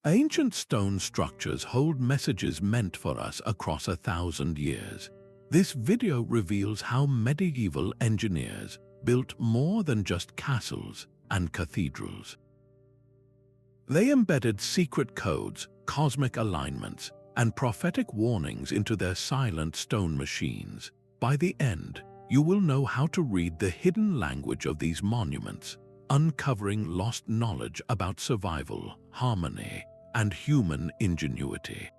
Ancient stone structures hold messages meant for us across 1,000 years. This video reveals how medieval engineers built more than just castles and cathedrals. They embedded secret codes, cosmic alignments, and prophetic warnings into their silent stone machines. By the end, you will know how to read the hidden language of these monuments, uncovering lost knowledge about survival, harmony, and human ingenuity.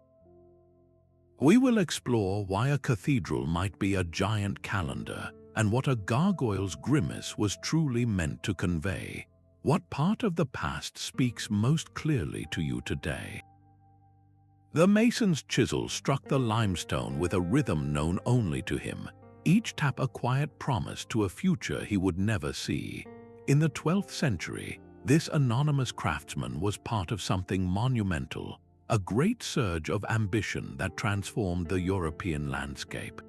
We will explore why a cathedral might be a giant calendar and what a gargoyle's grimace was truly meant to convey. What part of the past speaks most clearly to you today? The mason's chisel struck the limestone with a rhythm known only to him, each tap a quiet promise to a future he would never see. In the 12th century, this anonymous craftsman was part of something monumental, a great surge of ambition that transformed the European landscape.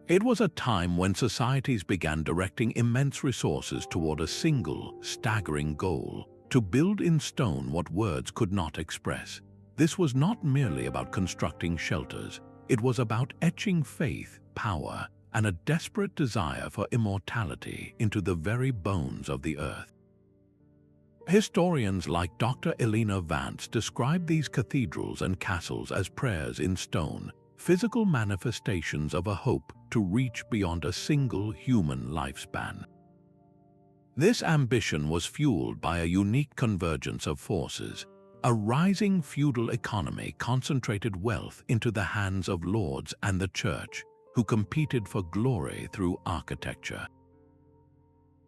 It was a time when societies began directing immense resources toward a single, staggering goal: to build in stone what words could not express. This was not merely about constructing shelters. It was about etching faith, power, and a desperate desire for immortality into the very bones of the earth. Historians like Dr. Elena Vance describe these cathedrals and castles as prayers in stone, physical manifestations of a hope to reach beyond a single human lifespan. This ambition was fueled by a unique convergence of forces. A rising feudal economy concentrated wealth into the hands of lords and the church, who competed for glory through architecture.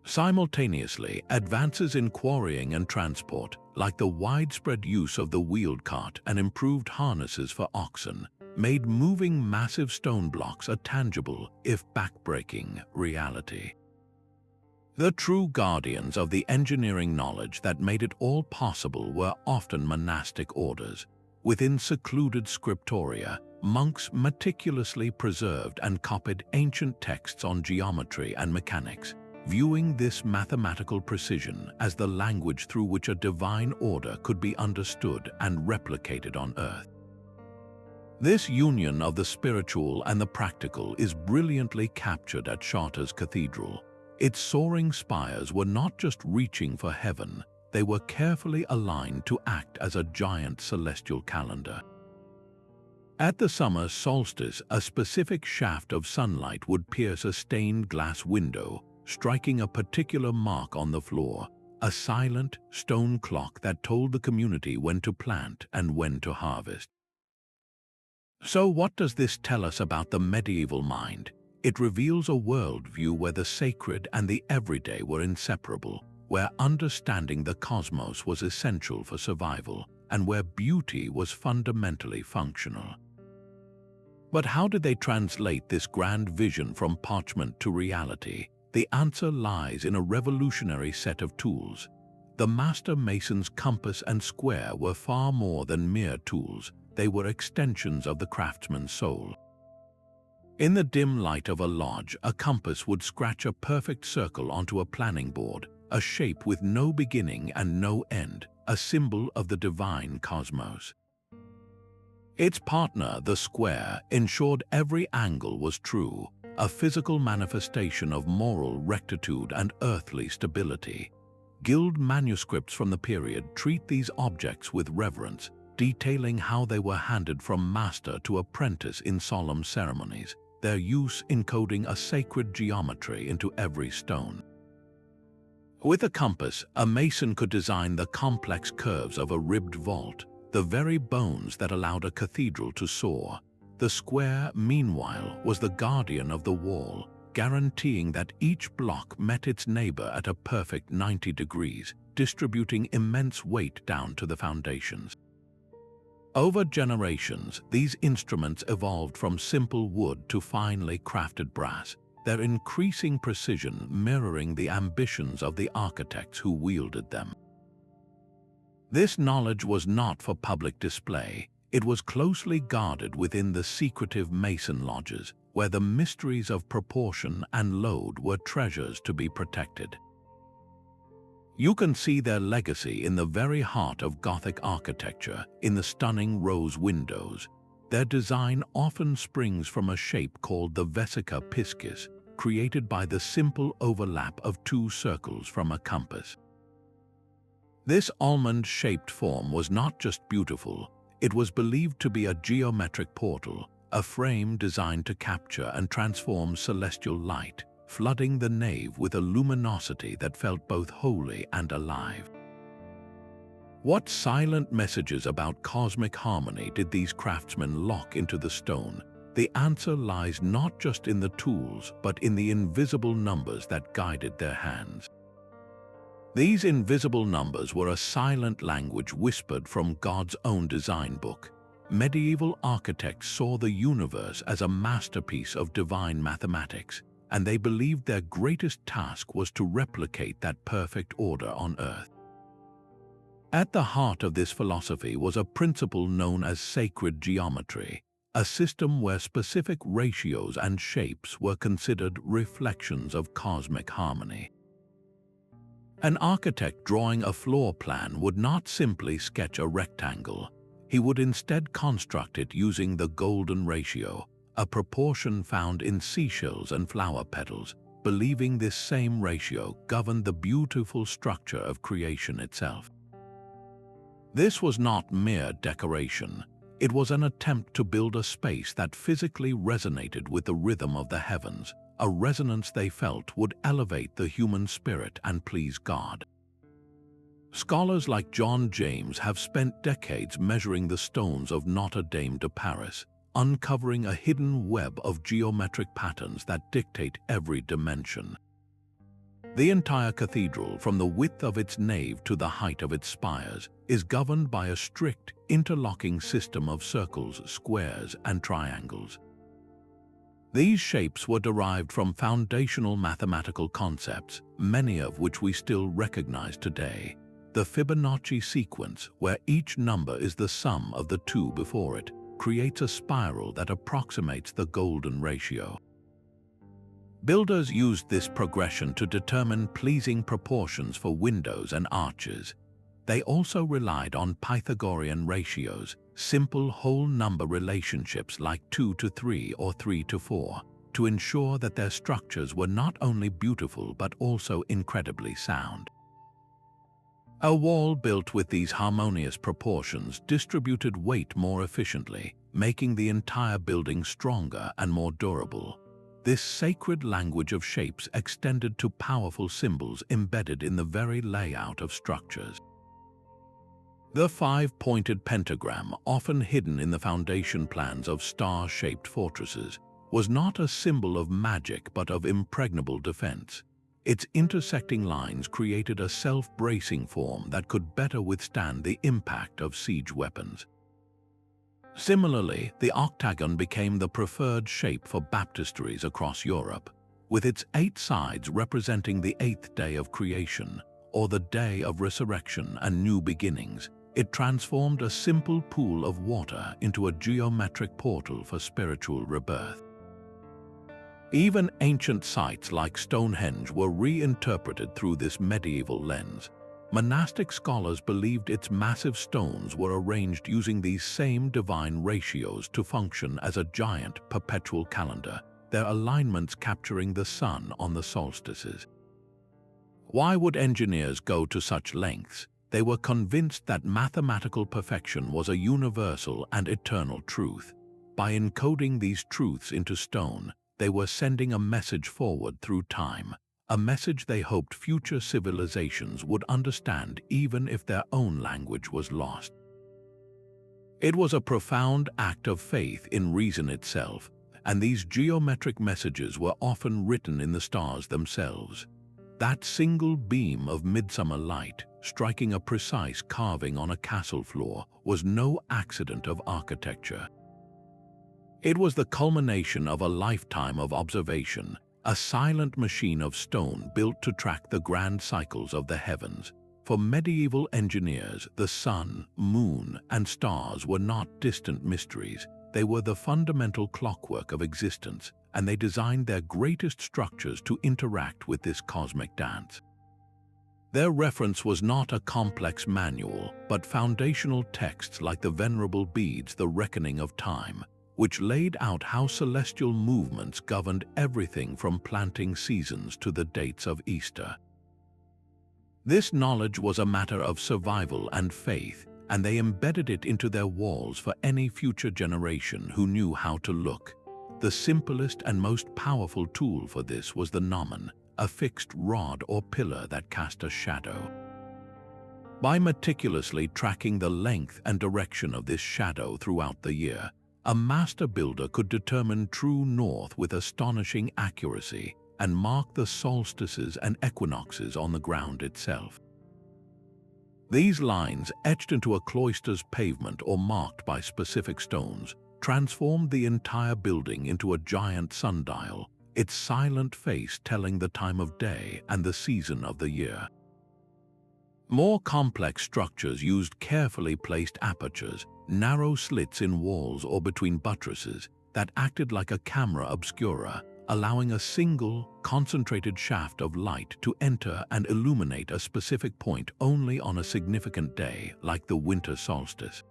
Simultaneously, advances in quarrying and transport, like the widespread use of the wheeled cart and improved harnesses for oxen, made moving massive stone blocks a tangible, if backbreaking, reality. The true guardians of the engineering knowledge that made it all possible were often monastic orders. Within secluded scriptoria, monks meticulously preserved and copied ancient texts on geometry and mechanics, viewing this mathematical precision as the language through which a divine order could be understood and replicated on earth. This union of the spiritual and the practical is brilliantly captured at Chartres Cathedral. Its soaring spires were not just reaching for heaven, they were carefully aligned to act as a giant celestial calendar. At the summer solstice, a specific shaft of sunlight would pierce a stained glass window, striking a particular mark on the floor, a silent stone clock that told the community when to plant and when to harvest. So what does this tell us about the medieval mind? It reveals a worldview where the sacred and the everyday were inseparable, where understanding the cosmos was essential for survival, and where beauty was fundamentally functional. But how did they translate this grand vision from parchment to reality? The answer lies in a revolutionary set of tools. The master mason's compass and square were far more than mere tools. They were extensions of the craftsman's soul. In the dim light of a lodge, a compass would scratch a perfect circle onto a planning board, a shape with no beginning and no end, a symbol of the divine cosmos. Its partner, the square, ensured every angle was true, a physical manifestation of moral rectitude and earthly stability. Guild manuscripts from the period treat these objects with reverence, detailing how they were handed from master to apprentice in solemn ceremonies, their use encoding a sacred geometry into every stone. With a compass, a mason could design the complex curves of a ribbed vault, the very bones that allowed a cathedral to soar. The square, meanwhile, was the guardian of the wall, guaranteeing that each block met its neighbor at a perfect 90 degrees, distributing immense weight down to the foundations. Over generations, these instruments evolved from simple wood to finely crafted brass, their increasing precision mirroring the ambitions of the architects who wielded them. This knowledge was not for public display. It was closely guarded within the secretive mason lodges, where the mysteries of proportion and load were treasures to be protected. You can see their legacy in the very heart of Gothic architecture, in the stunning rose windows. Their design often springs from a shape called the vesica piscis, created by the simple overlap of two circles from a compass. This almond-shaped form was not just beautiful, it was believed to be a geometric portal, a frame designed to capture and transform celestial light, flooding the nave with a luminosity that felt both holy and alive. What silent messages about cosmic harmony did these craftsmen lock into the stone? The answer lies not just in the tools, but in the invisible numbers that guided their hands. These invisible numbers were a silent language whispered from God's own design book. Medieval architects saw the universe as a masterpiece of divine mathematics, and they believed their greatest task was to replicate that perfect order on earth. At the heart of this philosophy was a principle known as sacred geometry, a system where specific ratios and shapes were considered reflections of cosmic harmony. An architect drawing a floor plan would not simply sketch a rectangle. He would instead construct it using the golden ratio, a proportion found in seashells and flower petals, believing this same ratio governed the beautiful structure of creation itself. This was not mere decoration. It was an attempt to build a space that physically resonated with the rhythm of the heavens, a resonance they felt would elevate the human spirit and please God. Scholars like John James have spent decades measuring the stones of Notre Dame de Paris, uncovering a hidden web of geometric patterns that dictate every dimension. The entire cathedral, from the width of its nave to the height of its spires, is governed by a strict, interlocking system of circles, squares, and triangles. These shapes were derived from foundational mathematical concepts, many of which we still recognize today. The Fibonacci sequence, where each number is the sum of the two before it, creates a spiral that approximates the golden ratio. Builders used this progression to determine pleasing proportions for windows and arches. They also relied on Pythagorean ratios, simple whole number relationships like 2 to 3 or 3 to 4, to ensure that their structures were not only beautiful but also incredibly sound. A wall built with these harmonious proportions distributed weight more efficiently, making the entire building stronger and more durable. This sacred language of shapes extended to powerful symbols embedded in the very layout of structures. The five-pointed pentagram, often hidden in the foundation plans of star-shaped fortresses, was not a symbol of magic but of impregnable defense. Its intersecting lines created a self-bracing form that could better withstand the impact of siege weapons. Similarly, the octagon became the preferred shape for baptisteries across Europe, with its 8 sides representing the 8th day of creation, or the day of resurrection and new beginnings. It transformed a simple pool of water into a geometric portal for spiritual rebirth. Even ancient sites like Stonehenge were reinterpreted through this medieval lens. Monastic scholars believed its massive stones were arranged using these same divine ratios to function as a giant perpetual calendar, their alignments capturing the sun on the solstices. Why would engineers go to such lengths? They were convinced that mathematical perfection was a universal and eternal truth. By encoding these truths into stone, they were sending a message forward through time, a message they hoped future civilizations would understand even if their own language was lost. It was a profound act of faith in reason itself, and these geometric messages were often written in the stars themselves. That single beam of midsummer light, striking a precise carving on a castle floor, was no accident of architecture. It was the culmination of a lifetime of observation, a silent machine of stone built to track the grand cycles of the heavens. For medieval engineers, the sun, moon, and stars were not distant mysteries. They were the fundamental clockwork of existence, and they designed their greatest structures to interact with this cosmic dance. Their reference was not a complex manual, but foundational texts like the Venerable Bede's The Reckoning of Time, which laid out how celestial movements governed everything from planting seasons to the dates of Easter. This knowledge was a matter of survival and faith, and they embedded it into their walls for any future generation who knew how to look. The simplest and most powerful tool for this was the gnomon, a fixed rod or pillar that cast a shadow. By meticulously tracking the length and direction of this shadow throughout the year, a master builder could determine true north with astonishing accuracy and mark the solstices and equinoxes on the ground itself. These lines, etched into a cloister's pavement or marked by specific stones, transformed the entire building into a giant sundial, its silent face telling the time of day and the season of the year. More complex structures used carefully placed apertures, narrow slits in walls or between buttresses, that acted like a camera obscura, allowing a single, concentrated shaft of light to enter and illuminate a specific point only on a significant day, like the winter solstice.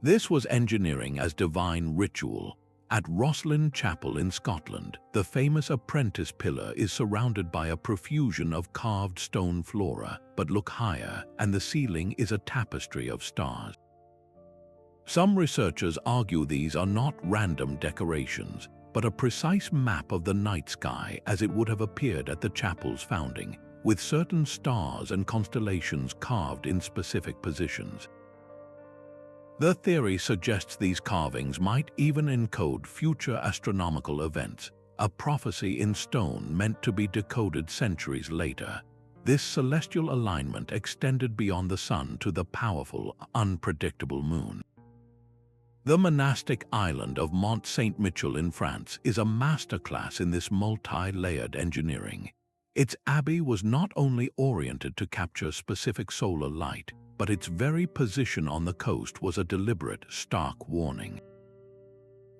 This was engineering as divine ritual. At Rosslyn Chapel in Scotland, the famous apprentice pillar is surrounded by a profusion of carved stone flora, but look higher, and the ceiling is a tapestry of stars. Some researchers argue these are not random decorations, but a precise map of the night sky as it would have appeared at the chapel's founding, with certain stars and constellations carved in specific positions. The theory suggests these carvings might even encode future astronomical events, a prophecy in stone meant to be decoded centuries later. This celestial alignment extended beyond the sun to the powerful, unpredictable moon. The monastic island of Mont Saint-Michel in France is a masterclass in this multi-layered engineering. Its abbey was not only oriented to capture specific solar light, but its very position on the coast was a deliberate, stark warning.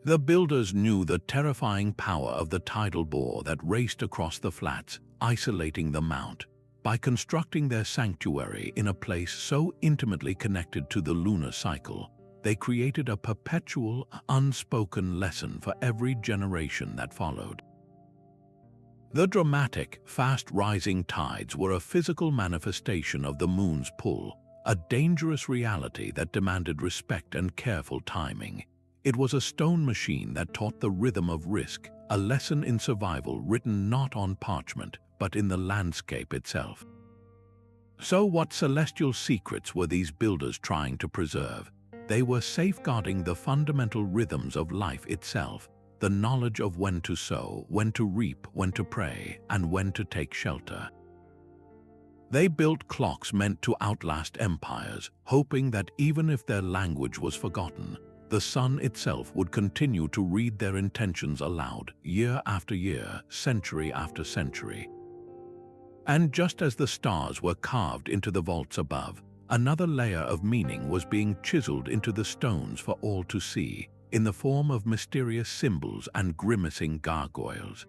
The builders knew the terrifying power of the tidal bore that raced across the flats, isolating the mount. By constructing their sanctuary in a place so intimately connected to the lunar cycle, they created a perpetual, unspoken lesson for every generation that followed. The dramatic, fast-rising tides were a physical manifestation of the moon's pull, a dangerous reality that demanded respect and careful timing. It was a stone machine that taught the rhythm of risk, a lesson in survival written not on parchment, but in the landscape itself. So what celestial secrets were these builders trying to preserve? They were safeguarding the fundamental rhythms of life itself, the knowledge of when to sow, when to reap, when to pray, and when to take shelter. They built clocks meant to outlast empires, hoping that even if their language was forgotten, the sun itself would continue to read their intentions aloud, year after year, century after century. And just as the stars were carved into the vaults above, another layer of meaning was being chiseled into the stones for all to see, in the form of mysterious symbols and grimacing gargoyles.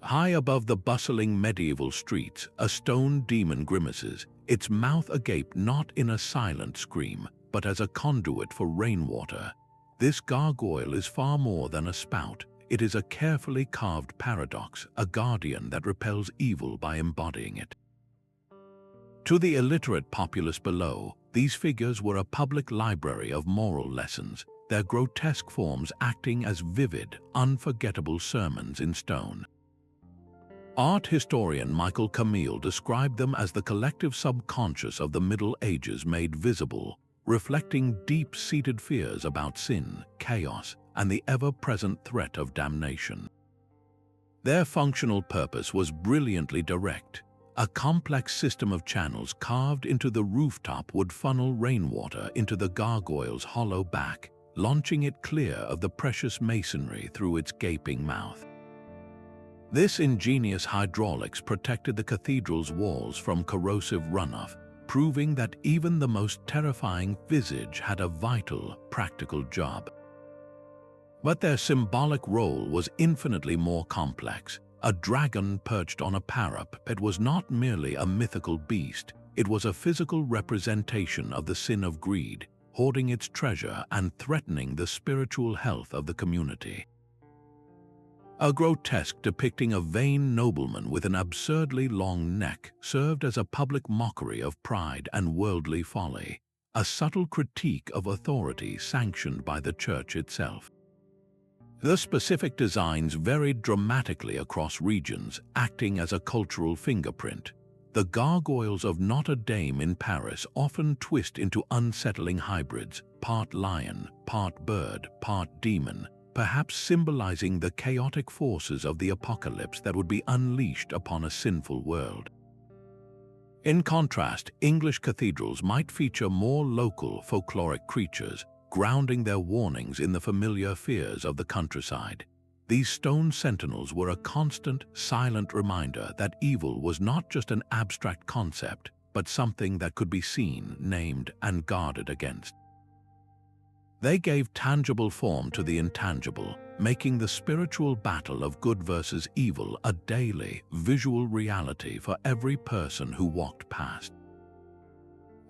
High above the bustling medieval streets, a stone demon grimaces, its mouth agape not in a silent scream, but as a conduit for rainwater. This gargoyle is far more than a spout. It is a carefully carved paradox, a guardian that repels evil by embodying it. To the illiterate populace below, these figures were a public library of moral lessons, their grotesque forms acting as vivid, unforgettable sermons in stone. Art historian Michael Camille described them as the collective subconscious of the Middle Ages made visible, reflecting deep-seated fears about sin, chaos, and the ever-present threat of damnation. Their functional purpose was brilliantly direct. A complex system of channels carved into the rooftop would funnel rainwater into the gargoyle's hollow back, launching it clear of the precious masonry through its gaping mouth. This ingenious hydraulics protected the cathedral's walls from corrosive runoff, proving that even the most terrifying visage had a vital, practical job. But their symbolic role was infinitely more complex. A dragon perched on a parapet was not merely a mythical beast, it was a physical representation of the sin of greed, hoarding its treasure and threatening the spiritual health of the community. A grotesque depicting a vain nobleman with an absurdly long neck served as a public mockery of pride and worldly folly, a subtle critique of authority sanctioned by the church itself. The specific designs varied dramatically across regions, acting as a cultural fingerprint. The gargoyles of Notre Dame in Paris often twist into unsettling hybrids, part lion, part bird, part demon, perhaps symbolizing the chaotic forces of the apocalypse that would be unleashed upon a sinful world. In contrast, English cathedrals might feature more local folkloric creatures, grounding their warnings in the familiar fears of the countryside. These stone sentinels were a constant, silent reminder that evil was not just an abstract concept, but something that could be seen, named, and guarded against. They gave tangible form to the intangible, making the spiritual battle of good versus evil a daily, visual reality for every person who walked past.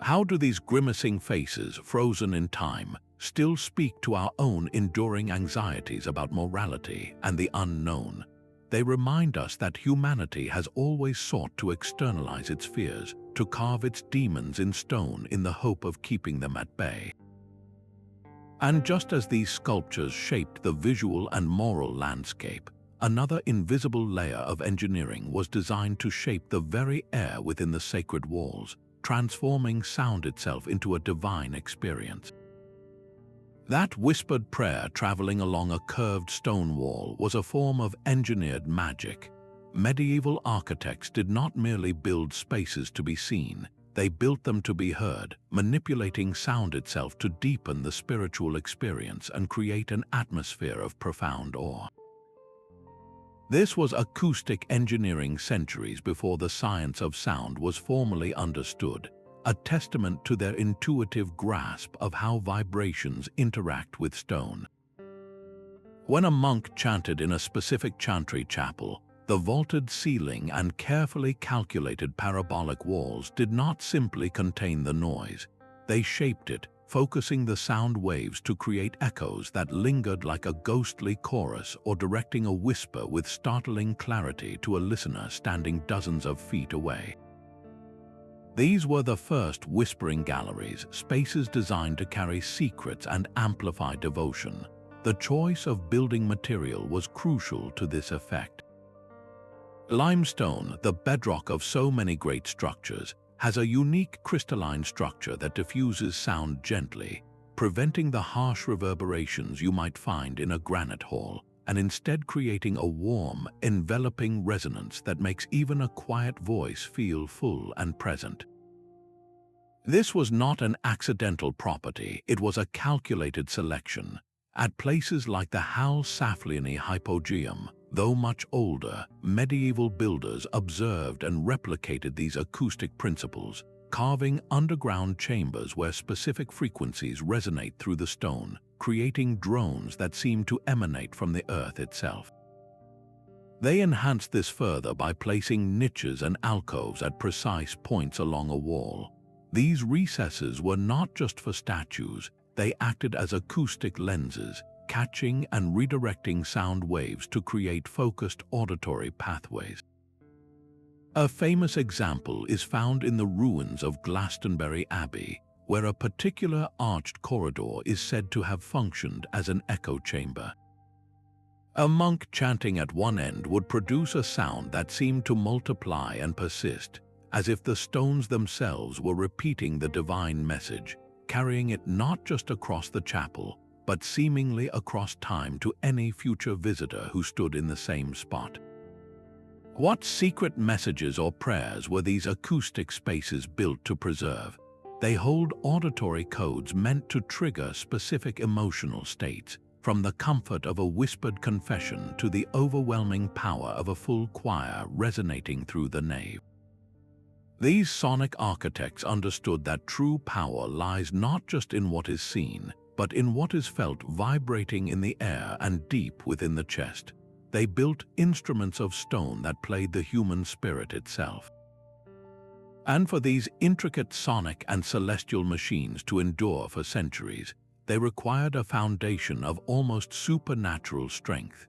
How do these grimacing faces, frozen in time, still speak to our own enduring anxieties about morality and the unknown? They remind us that humanity has always sought to externalize its fears, to carve its demons in stone in the hope of keeping them at bay. And just as these sculptures shaped the visual and moral landscape, another invisible layer of engineering was designed to shape the very air within the sacred walls, transforming sound itself into a divine experience. That whispered prayer traveling along a curved stone wall was a form of engineered magic. Medieval architects did not merely build spaces to be seen, they built them to be heard, manipulating sound itself to deepen the spiritual experience and create an atmosphere of profound awe. This was acoustic engineering centuries before the science of sound was formally understood, a testament to their intuitive grasp of how vibrations interact with stone. When a monk chanted in a specific chantry chapel, the vaulted ceiling and carefully calculated parabolic walls did not simply contain the noise. They shaped it, focusing the sound waves to create echoes that lingered like a ghostly chorus or directing a whisper with startling clarity to a listener standing dozens of feet away. These were the first whispering galleries, spaces designed to carry secrets and amplify devotion. The choice of building material was crucial to this effect. Limestone, the bedrock of so many great structures, has a unique crystalline structure that diffuses sound gently, preventing the harsh reverberations you might find in a granite hall, and instead creating a warm, enveloping resonance that makes even a quiet voice feel full and present. This was not an accidental property, it was a calculated selection. At places like the Hal Saflieni Hypogeum, though much older, medieval builders observed and replicated these acoustic principles, carving underground chambers where specific frequencies resonate through the stone, creating drones that seem to emanate from the earth itself. They enhanced this further by placing niches and alcoves at precise points along a wall. These recesses were not just for statues, they acted as acoustic lenses, catching and redirecting sound waves to create focused auditory pathways. A famous example is found in the ruins of Glastonbury Abbey, where a particular arched corridor is said to have functioned as an echo chamber. A monk chanting at one end would produce a sound that seemed to multiply and persist, as if the stones themselves were repeating the divine message, carrying it not just across the chapel, but seemingly across time to any future visitor who stood in the same spot. What secret messages or prayers were these acoustic spaces built to preserve? They hold auditory codes meant to trigger specific emotional states, from the comfort of a whispered confession to the overwhelming power of a full choir resonating through the nave. These sonic architects understood that true power lies not just in what is seen, but in what is felt vibrating in the air and deep within the chest. They built instruments of stone that played the human spirit itself. And for these intricate sonic and celestial machines to endure for centuries, they required a foundation of almost supernatural strength.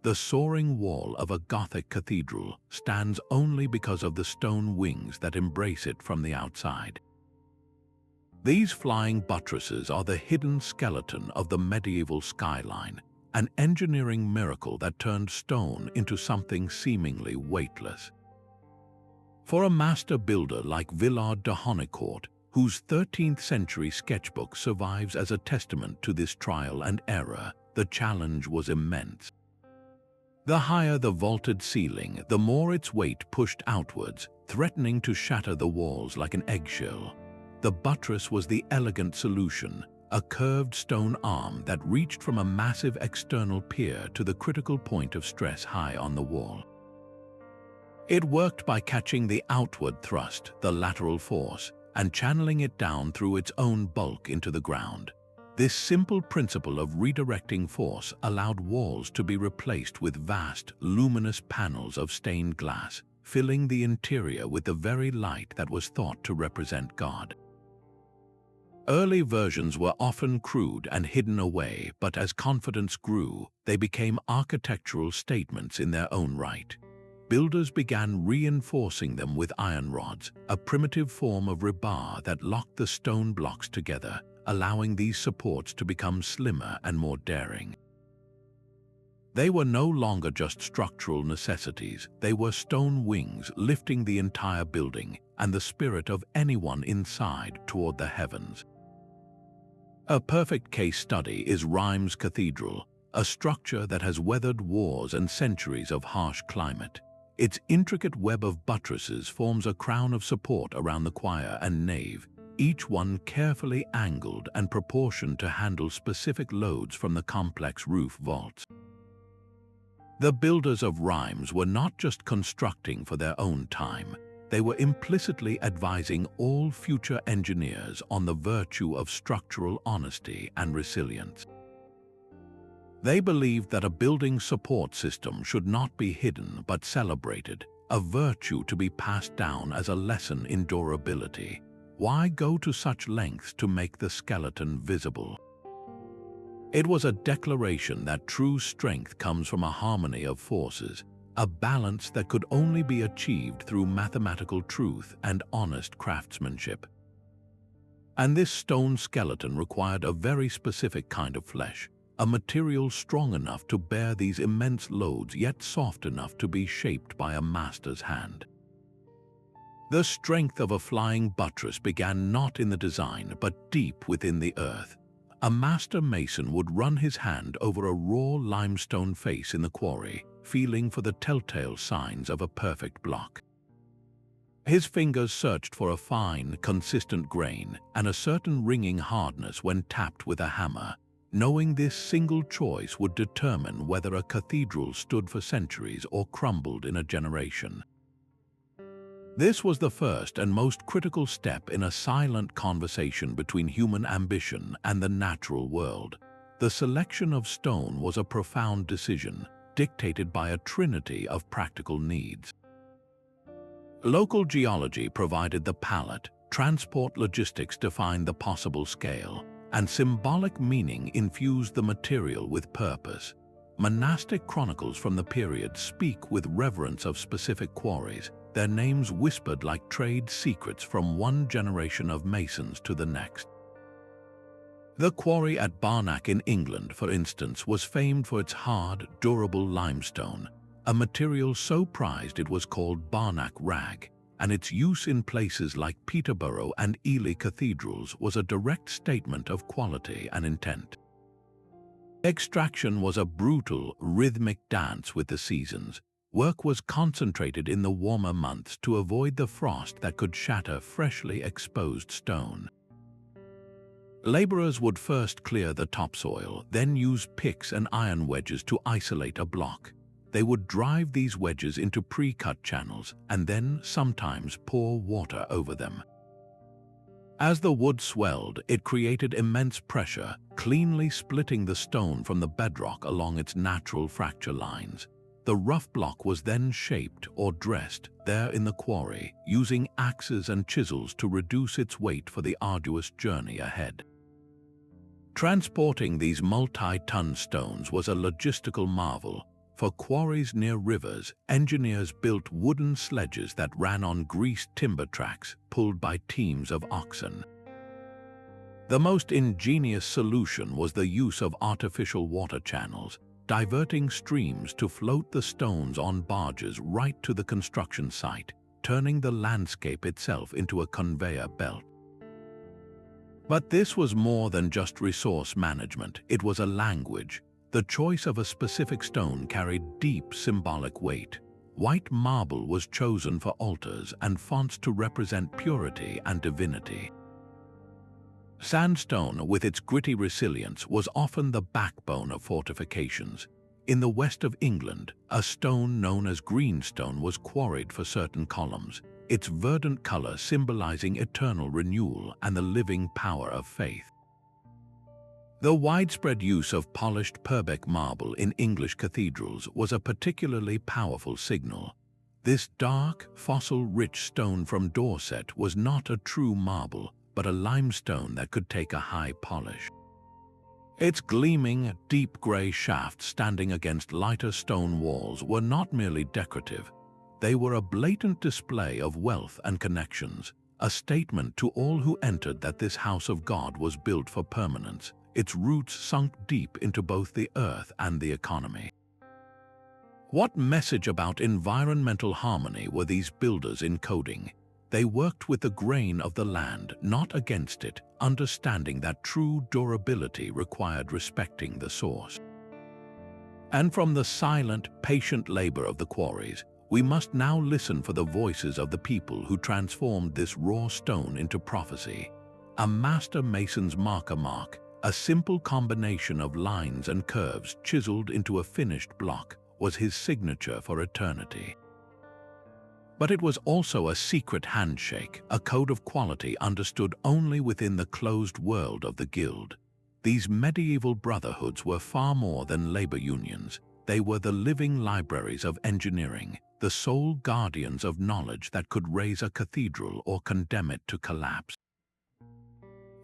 The soaring wall of a Gothic cathedral stands only because of the stone wings that embrace it from the outside. These flying buttresses are the hidden skeleton of the medieval skyline, an engineering miracle that turned stone into something seemingly weightless. For a master builder like Villard de Honnecourt, whose 13th century sketchbook survives as a testament to this trial and error, the challenge was immense. The higher the vaulted ceiling, the more its weight pushed outwards, threatening to shatter the walls like an eggshell. The buttress was the elegant solution, a curved stone arm that reached from a massive external pier to the critical point of stress high on the wall. It worked by catching the outward thrust, the lateral force, and channeling it down through its own bulk into the ground. This simple principle of redirecting force allowed walls to be replaced with vast, luminous panels of stained glass, filling the interior with the very light that was thought to represent God. Early versions were often crude and hidden away, but as confidence grew, they became architectural statements in their own right. Builders began reinforcing them with iron rods, a primitive form of rebar that locked the stone blocks together, allowing these supports to become slimmer and more daring. They were no longer just structural necessities, they were stone wings lifting the entire building and the spirit of anyone inside toward the heavens. A perfect case study is Rheims Cathedral, a structure that has weathered wars and centuries of harsh climate. Its intricate web of buttresses forms a crown of support around the choir and nave, each one carefully angled and proportioned to handle specific loads from the complex roof vaults. The builders of Rheims were not just constructing for their own time, they were implicitly advising all future engineers on the virtue of structural honesty and resilience. They believed that a building support system should not be hidden but celebrated, a virtue to be passed down as a lesson in durability. Why go to such lengths to make the skeleton visible? It was a declaration that true strength comes from a harmony of forces, a balance that could only be achieved through mathematical truth and honest craftsmanship. And this stone skeleton required a very specific kind of flesh, a material strong enough to bear these immense loads yet soft enough to be shaped by a master's hand. The strength of a flying buttress began not in the design but deep within the earth. A master mason would run his hand over a raw limestone face in the quarry, feeling for the telltale signs of a perfect block. His fingers searched for a fine, consistent grain and a certain ringing hardness when tapped with a hammer, knowing this single choice would determine whether a cathedral stood for centuries or crumbled in a generation. This was the first and most critical step in a silent conversation between human ambition and the natural world. The selection of stone was a profound decision, dictated by a trinity of practical needs. Local geology provided the palette, transport logistics defined the possible scale, and symbolic meaning infused the material with purpose. Monastic chronicles from the period speak with reverence of specific quarries, their names whispered like trade secrets from one generation of masons to the next. The quarry at Barnack in England, for instance, was famed for its hard, durable limestone, a material so prized it was called Barnack rag, and its use in places like Peterborough and Ely cathedrals was a direct statement of quality and intent. Extraction was a brutal, rhythmic dance with the seasons. Work was concentrated in the warmer months to avoid the frost that could shatter freshly exposed stone. Laborers would first clear the topsoil, then use picks and iron wedges to isolate a block. They would drive these wedges into pre-cut channels and then sometimes pour water over them. As the wood swelled, it created immense pressure, cleanly splitting the stone from the bedrock along its natural fracture lines. The rough block was then shaped or dressed there in the quarry, using axes and chisels to reduce its weight for the arduous journey ahead. Transporting these multi-ton stones was a logistical marvel. For quarries near rivers, engineers built wooden sledges that ran on greased timber tracks pulled by teams of oxen. The most ingenious solution was the use of artificial water channels, diverting streams to float the stones on barges right to the construction site, turning the landscape itself into a conveyor belt. But this was more than just resource management, it was a language. The choice of a specific stone carried deep symbolic weight. White marble was chosen for altars and fonts to represent purity and divinity. Sandstone, with its gritty resilience, was often the backbone of fortifications. In the west of England, a stone known as greenstone was quarried for certain columns, its verdant color symbolizing eternal renewal and the living power of faith. The widespread use of polished Purbeck marble in English cathedrals was a particularly powerful signal. This dark, fossil-rich stone from Dorset was not a true marble, but a limestone that could take a high polish. Its gleaming, deep grey shafts standing against lighter stone walls were not merely decorative. They were a blatant display of wealth and connections, a statement to all who entered that this house of God was built for permanence, its roots sunk deep into both the earth and the economy. What message about environmental harmony were these builders encoding? They worked with the grain of the land, not against it, understanding that true durability required respecting the source. And from the silent, patient labor of the quarries, we must now listen for the voices of the people who transformed this raw stone into prophecy. A master mason's marker mark, a simple combination of lines and curves chiseled into a finished block, was his signature for eternity. But it was also a secret handshake, a code of quality understood only within the closed world of the guild. These medieval brotherhoods were far more than labor unions. They were the living libraries of engineering, the sole guardians of knowledge that could raise a cathedral or condemn it to collapse.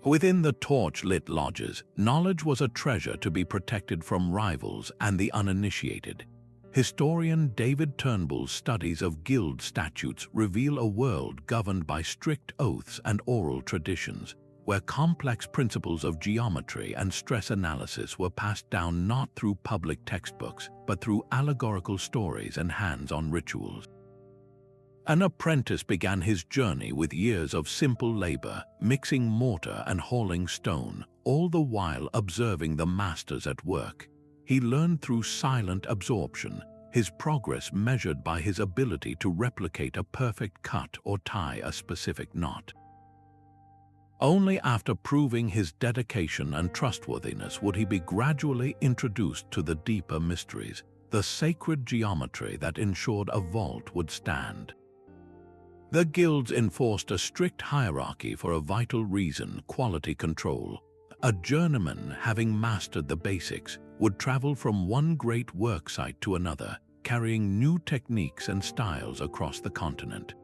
Within the torch-lit lodges, knowledge was a treasure to be protected from rivals and the uninitiated. Historian David Turnbull's studies of guild statutes reveal a world governed by strict oaths and oral traditions, where complex principles of geometry and stress analysis were passed down not through public textbooks, but through allegorical stories and hands-on rituals. An apprentice began his journey with years of simple labor, mixing mortar and hauling stone, all the while observing the masters at work. He learned through silent absorption, his progress measured by his ability to replicate a perfect cut or tie a specific knot. Only after proving his dedication and trustworthiness would he be gradually introduced to the deeper mysteries, the sacred geometry that ensured a vault would stand. The guilds enforced a strict hierarchy for a vital reason: quality control. A journeyman, having mastered the basics, would travel from one great worksite to another, carrying new techniques and styles across the continent.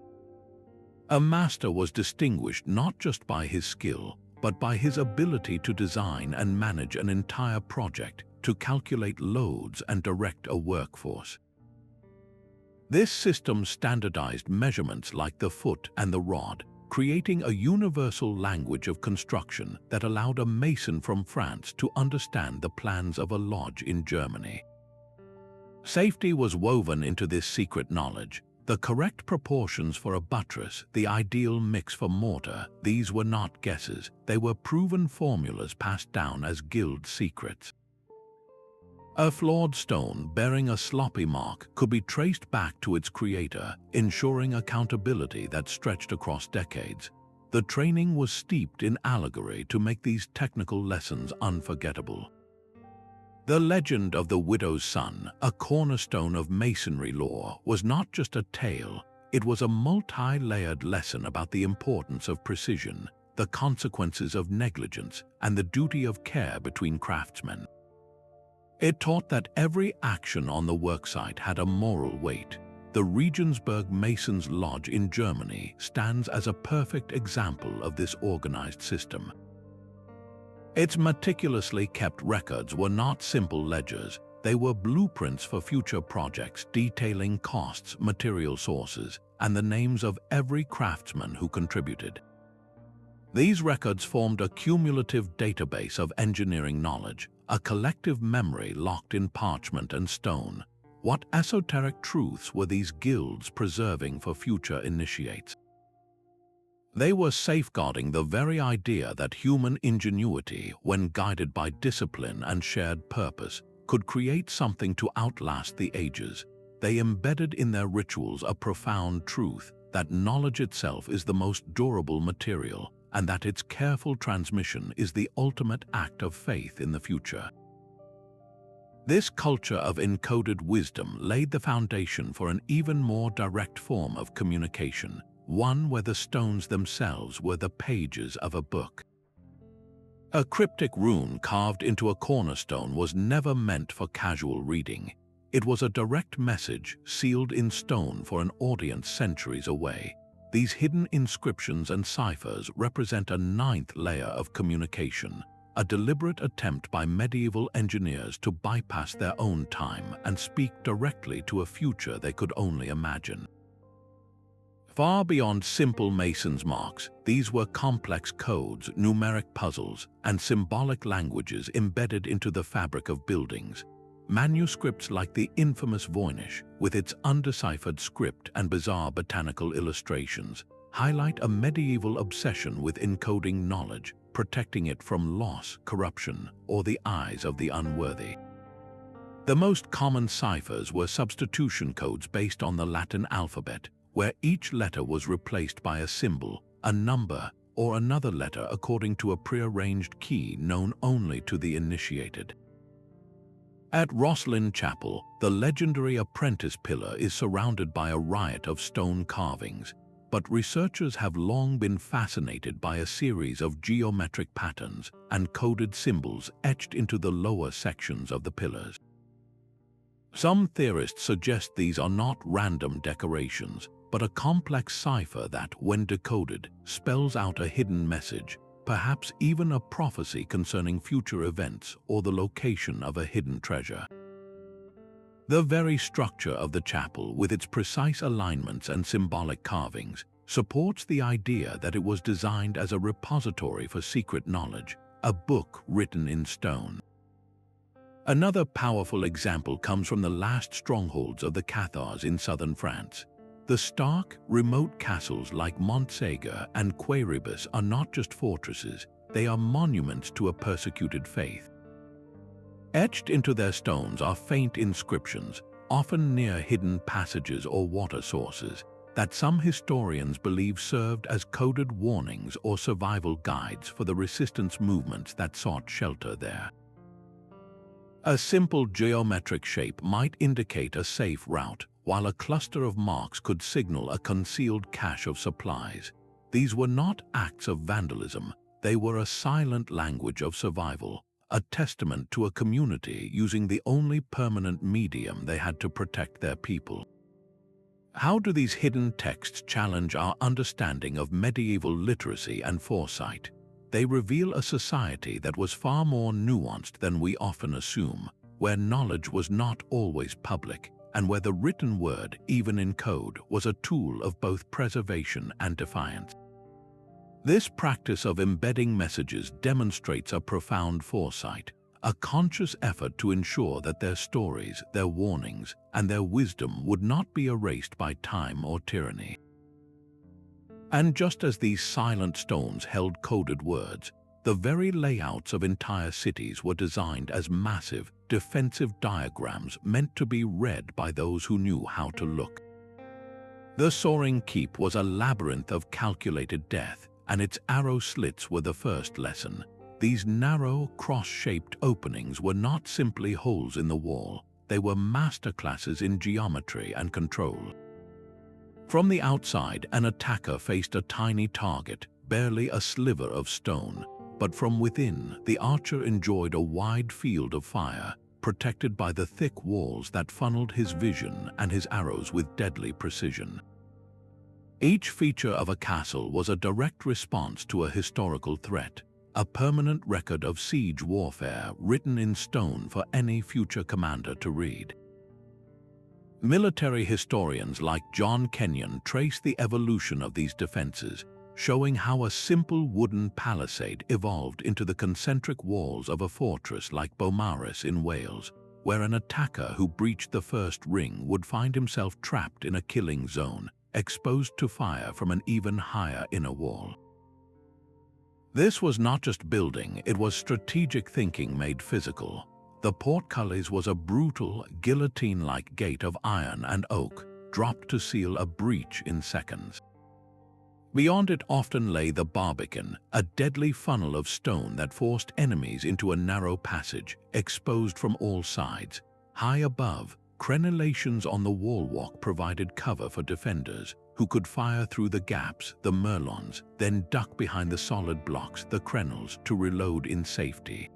A master was distinguished not just by his skill, but by his ability to design and manage an entire project, to calculate loads and direct a workforce. This system standardized measurements like the foot and the rod, creating a universal language of construction that allowed a mason from France to understand the plans of a lodge in Germany. Safety was woven into this secret knowledge. The correct proportions for a buttress, the ideal mix for mortar, these were not guesses, they were proven formulas passed down as guild secrets. A flawed stone bearing a sloppy mark could be traced back to its creator, ensuring accountability that stretched across decades. The training was steeped in allegory to make these technical lessons unforgettable. The legend of the widow's son, a cornerstone of masonry lore, was not just a tale, it was a multi-layered lesson about the importance of precision, the consequences of negligence, and the duty of care between craftsmen. It taught that every action on the worksite had a moral weight. The Regensburg Masons' Lodge in Germany stands as a perfect example of this organized system. Its meticulously kept records were not simple ledgers. They were blueprints for future projects detailing costs, material sources, and the names of every craftsman who contributed. These records formed a cumulative database of engineering knowledge, a collective memory locked in parchment and stone. What esoteric truths were these guilds preserving for future initiates? They were safeguarding the very idea that human ingenuity, when guided by discipline and shared purpose, could create something to outlast the ages. They embedded in their rituals a profound truth that knowledge itself is the most durable material, and that its careful transmission is the ultimate act of faith in the future. This culture of encoded wisdom laid the foundation for an even more direct form of communication, one where the stones themselves were the pages of a book. A cryptic rune carved into a cornerstone was never meant for casual reading. It was a direct message sealed in stone for an audience centuries away. These hidden inscriptions and ciphers represent a ninth layer of communication, a deliberate attempt by medieval engineers to bypass their own time and speak directly to a future they could only imagine. Far beyond simple mason's marks, these were complex codes, numeric puzzles, and symbolic languages embedded into the fabric of buildings. Manuscripts like the infamous Voynich, with its undeciphered script and bizarre botanical illustrations, highlight a medieval obsession with encoding knowledge, protecting it from loss, corruption, or the eyes of the unworthy. The most common ciphers were substitution codes based on the Latin alphabet, where each letter was replaced by a symbol, a number, or another letter according to a prearranged key known only to the initiated. At Rosslyn Chapel, the legendary apprentice pillar is surrounded by a riot of stone carvings, but researchers have long been fascinated by a series of geometric patterns and coded symbols etched into the lower sections of the pillars. Some theorists suggest these are not random decorations, but a complex cipher that, when decoded, spells out a hidden message, perhaps even a prophecy concerning future events or the location of a hidden treasure. The very structure of the chapel, with its precise alignments and symbolic carvings, supports the idea that it was designed as a repository for secret knowledge, a book written in stone. Another powerful example comes from the last strongholds of the Cathars in southern France. The stark, remote castles like Montségur and Quarrying are not just fortresses, they are monuments to a persecuted faith. Etched into their stones are faint inscriptions, often near hidden passages or water sources, that some historians believe served as coded warnings or survival guides for the resistance movements that sought shelter there. A simple geometric shape might indicate a safe route, while a cluster of marks could signal a concealed cache of supplies. These were not acts of vandalism, they were a silent language of survival, a testament to a community using the only permanent medium they had to protect their people. How do these hidden texts challenge our understanding of medieval literacy and foresight? They reveal a society that was far more nuanced than we often assume, where knowledge was not always public, and where the written word, even in code, was a tool of both preservation and defiance. This practice of embedding messages demonstrates a profound foresight, a conscious effort to ensure that their stories, their warnings, and their wisdom would not be erased by time or tyranny. And just as these silent stones held coded words, the very layouts of entire cities were designed as massive, defensive diagrams meant to be read by those who knew how to look. The soaring keep was a labyrinth of calculated death, and its arrow slits were the first lesson. These narrow, cross-shaped openings were not simply holes in the wall, they were masterclasses in geometry and control. From the outside, an attacker faced a tiny target, barely a sliver of stone, but from within, the archer enjoyed a wide field of fire, protected by the thick walls that funneled his vision and his arrows with deadly precision. Each feature of a castle was a direct response to a historical threat, a permanent record of siege warfare written in stone for any future commander to read. Military historians like John Kenyon trace the evolution of these defenses, showing how a simple wooden palisade evolved into the concentric walls of a fortress like Beaumaris in Wales, where an attacker who breached the first ring would find himself trapped in a killing zone, exposed to fire from an even higher inner wall. This was not just building, it was strategic thinking made physical. The portcullis was a brutal, guillotine-like gate of iron and oak, dropped to seal a breach in seconds. Beyond it often lay the barbican, a deadly funnel of stone that forced enemies into a narrow passage, exposed from all sides. High above, crenellations on the wall-walk provided cover for defenders, who could fire through the gaps, the merlons, then duck behind the solid blocks, the crenels, to reload in safety.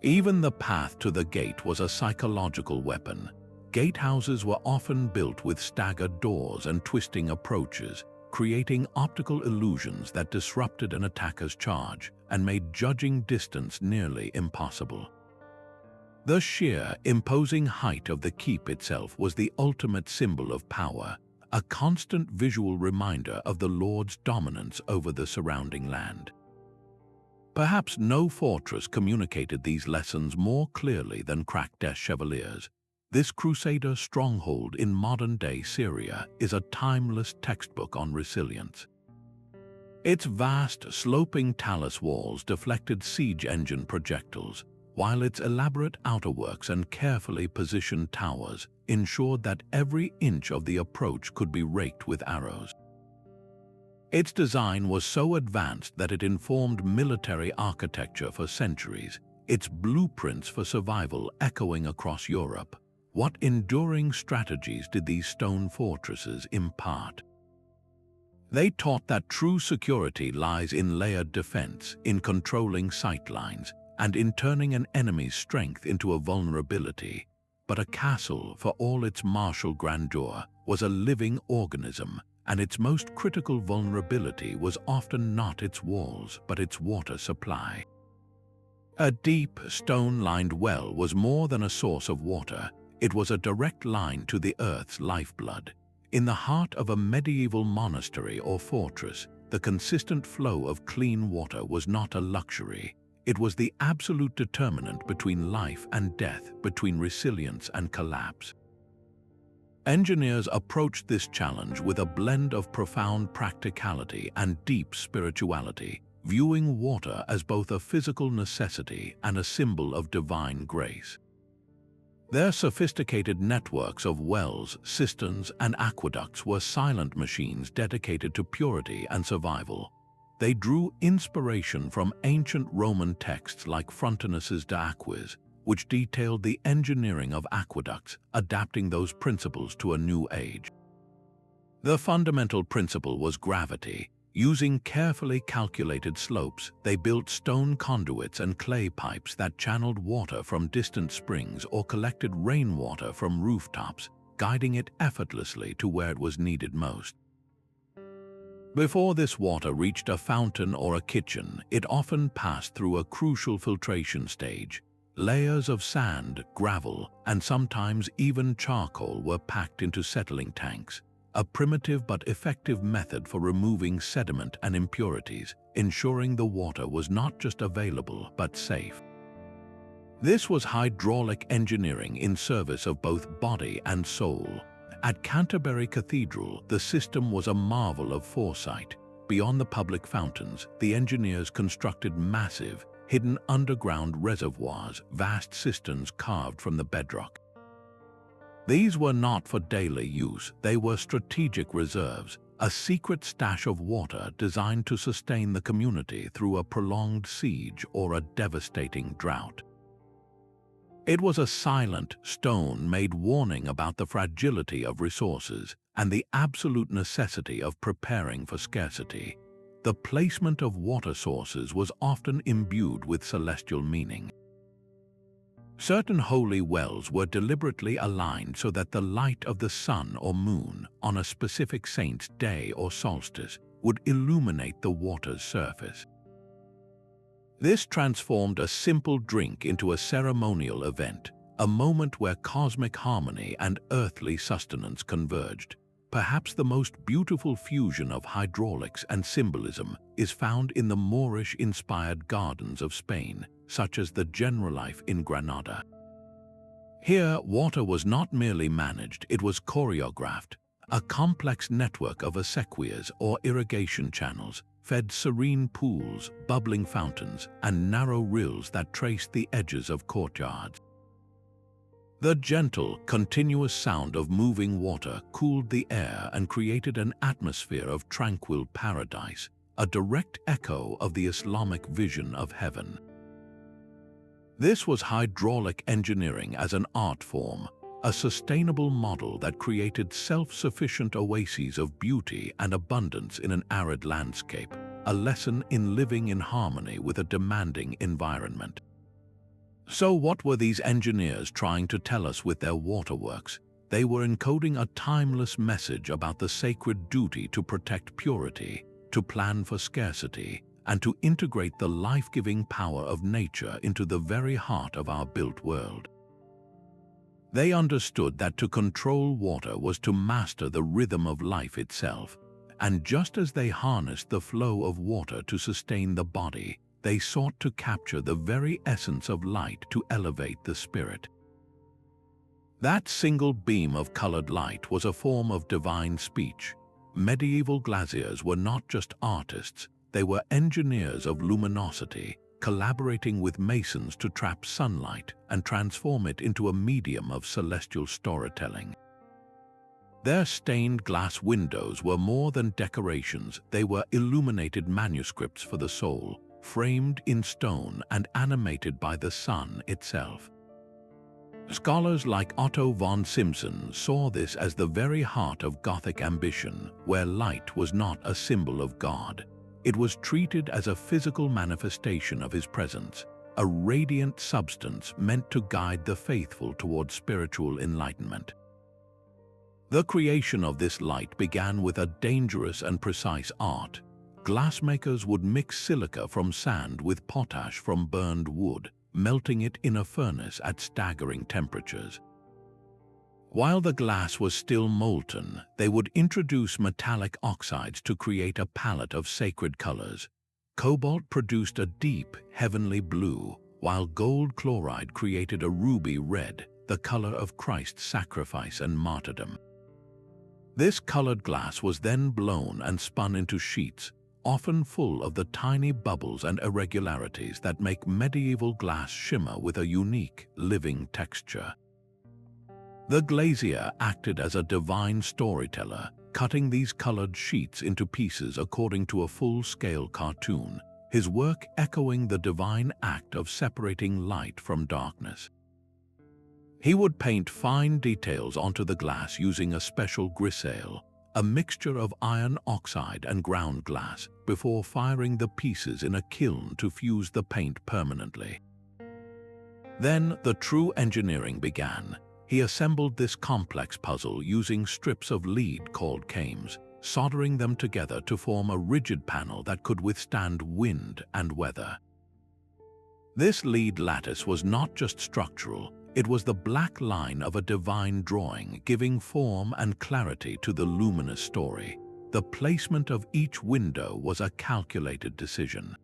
Even the path to the gate was a psychological weapon. Gatehouses were often built with staggered doors and twisting approaches, creating optical illusions that disrupted an attacker's charge and made judging distance nearly impossible. The sheer, imposing height of the keep itself was the ultimate symbol of power, a constant visual reminder of the Lord's dominance over the surrounding land. Perhaps no fortress communicated these lessons more clearly than Crackdes Chevaliers. This crusader stronghold in modern-day Syria is a timeless textbook on resilience. Its vast, sloping talus walls deflected siege engine projectiles, while its elaborate outerworks and carefully positioned towers ensured that every inch of the approach could be raked with arrows. Its design was so advanced that it informed military architecture for centuries, its blueprints for survival echoing across Europe. What enduring strategies did these stone fortresses impart? They taught that true security lies in layered defense, in controlling sightlines, and in turning an enemy's strength into a vulnerability. But a castle, for all its martial grandeur, was a living organism, and its most critical vulnerability was often not its walls, but its water supply. A deep, stone-lined well was more than a source of water. It was a direct line to the earth's lifeblood. In the heart of a medieval monastery or fortress, the consistent flow of clean water was not a luxury. It was the absolute determinant between life and death, between resilience and collapse. Engineers approached this challenge with a blend of profound practicality and deep spirituality, viewing water as both a physical necessity and a symbol of divine grace. Their sophisticated networks of wells, cisterns, and aqueducts were silent machines dedicated to purity and survival. They drew inspiration from ancient Roman texts like Frontinus's De Aquis, which detailed the engineering of aqueducts, adapting those principles to a new age. The fundamental principle was gravity. Using carefully calculated slopes, they built stone conduits and clay pipes that channeled water from distant springs or collected rainwater from rooftops, guiding it effortlessly to where it was needed most. Before this water reached a fountain or a kitchen, it often passed through a crucial filtration stage. Layers of sand, gravel, and sometimes even charcoal were packed into settling tanks, a primitive but effective method for removing sediment and impurities, ensuring the water was not just available but safe. This was hydraulic engineering in service of both body and soul. At Canterbury Cathedral, the system was a marvel of foresight. Beyond the public fountains, the engineers constructed massive, hidden underground reservoirs, vast cisterns carved from the bedrock. These were not for daily use, they were strategic reserves, a secret stash of water designed to sustain the community through a prolonged siege or a devastating drought. It was a silent, stone-made warning about the fragility of resources and the absolute necessity of preparing for scarcity. The placement of water sources was often imbued with celestial meaning. Certain holy wells were deliberately aligned so that the light of the sun or moon on a specific saint's day or solstice would illuminate the water's surface. This transformed a simple drink into a ceremonial event, a moment where cosmic harmony and earthly sustenance converged. Perhaps the most beautiful fusion of hydraulics and symbolism is found in the Moorish-inspired gardens of Spain, such as the Generalife in Granada. Here, water was not merely managed, it was choreographed. A complex network of acequias or irrigation channels fed serene pools, bubbling fountains, and narrow rills that traced the edges of courtyards. The gentle, continuous sound of moving water cooled the air and created an atmosphere of tranquil paradise, a direct echo of the Islamic vision of heaven. This was hydraulic engineering as an art form, a sustainable model that created self-sufficient oases of beauty and abundance in an arid landscape, a lesson in living in harmony with a demanding environment. So what were these engineers trying to tell us with their waterworks? They were encoding a timeless message about the sacred duty to protect purity, to plan for scarcity, and to integrate the life-giving power of nature into the very heart of our built world. They understood that to control water was to master the rhythm of life itself, and just as they harnessed the flow of water to sustain the body, they sought to capture the very essence of light to elevate the spirit. That single beam of colored light was a form of divine speech. Medieval glaziers were not just artists, they were engineers of luminosity, collaborating with masons to trap sunlight and transform it into a medium of celestial storytelling. Their stained glass windows were more than decorations, they were illuminated manuscripts for the soul, framed in stone and animated by the sun itself. Scholars like Otto von Simpson saw this as the very heart of Gothic ambition, where light was not a symbol of God. It was treated as a physical manifestation of his presence, a radiant substance meant to guide the faithful toward spiritual enlightenment. The creation of this light began with a dangerous and precise art. Glassmakers would mix silica from sand with potash from burned wood, melting it in a furnace at staggering temperatures. While the glass was still molten, they would introduce metallic oxides to create a palette of sacred colors. Cobalt produced a deep, heavenly blue, while gold chloride created a ruby red, the color of Christ's sacrifice and martyrdom. This colored glass was then blown and spun into sheets, often full of the tiny bubbles and irregularities that make medieval glass shimmer with a unique, living texture. The glazier acted as a divine storyteller, cutting these colored sheets into pieces according to a full-scale cartoon, his work echoing the divine act of separating light from darkness. He would paint fine details onto the glass using a special grisaille, a mixture of iron oxide and ground glass, before firing the pieces in a kiln to fuse the paint permanently. Then the true engineering began. He assembled this complex puzzle using strips of lead called cames, soldering them together to form a rigid panel that could withstand wind and weather. This lead lattice was not just structural, it was the black line of a divine drawing, giving form and clarity to the luminous story. The placement of each window was a calculated decision.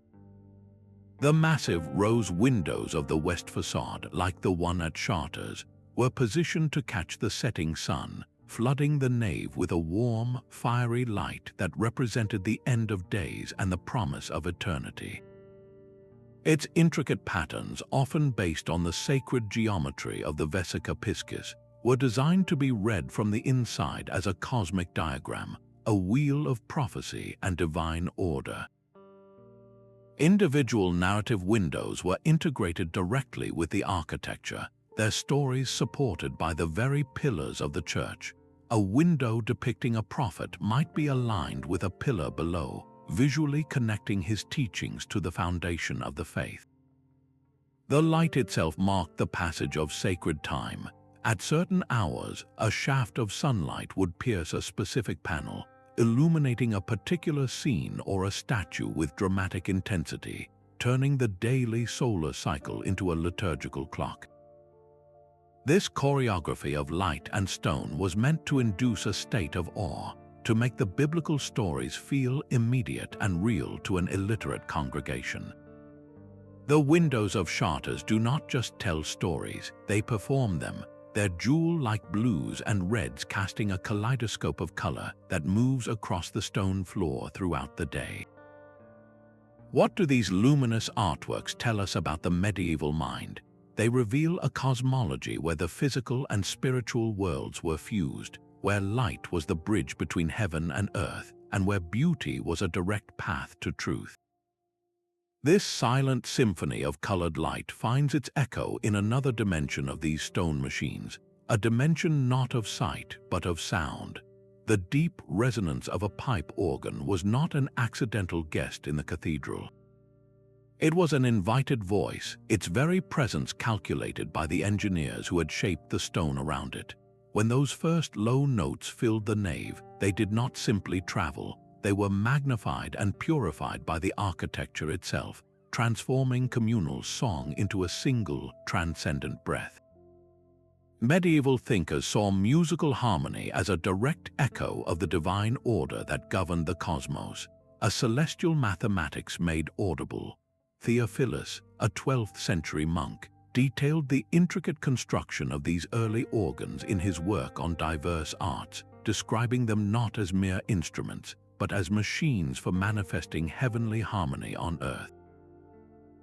The massive rose windows of the west facade, like the one at Chartres, were positioned to catch the setting sun, flooding the nave with a warm, fiery light that represented the end of days and the promise of eternity. Its intricate patterns, often based on the sacred geometry of the Vesica Piscis, were designed to be read from the inside as a cosmic diagram, a wheel of prophecy and divine order. Individual narrative windows were integrated directly with the architecture, their stories supported by the very pillars of the church. A window depicting a prophet might be aligned with a pillar below, visually connecting his teachings to the foundation of the faith. The light itself marked the passage of sacred time. At certain hours, a shaft of sunlight would pierce a specific panel, illuminating a particular scene or a statue with dramatic intensity, turning the daily solar cycle into a liturgical clock. This choreography of light and stone was meant to induce a state of awe, to make the biblical stories feel immediate and real to an illiterate congregation. The windows of charters do not just tell stories, they perform them, their jewel-like blues and reds casting a kaleidoscope of color that moves across the stone floor throughout the day. What do these luminous artworks tell us about the medieval mind? They reveal a cosmology where the physical and spiritual worlds were fused, where light was the bridge between heaven and earth, and where beauty was a direct path to truth. This silent symphony of colored light finds its echo in another dimension of these stone machines, a dimension not of sight but of sound. The deep resonance of a pipe organ was not an accidental guest in the cathedral. It was an invited voice, its very presence calculated by the engineers who had shaped the stone around it. When those first low notes filled the nave, they did not simply travel. They were magnified and purified by the architecture itself, transforming communal song into a single, transcendent breath. Medieval thinkers saw musical harmony as a direct echo of the divine order that governed the cosmos, a celestial mathematics made audible. Theophilus, a 12th century monk, detailed the intricate construction of these early organs in his work on diverse arts, describing them not as mere instruments, but as machines for manifesting heavenly harmony on earth.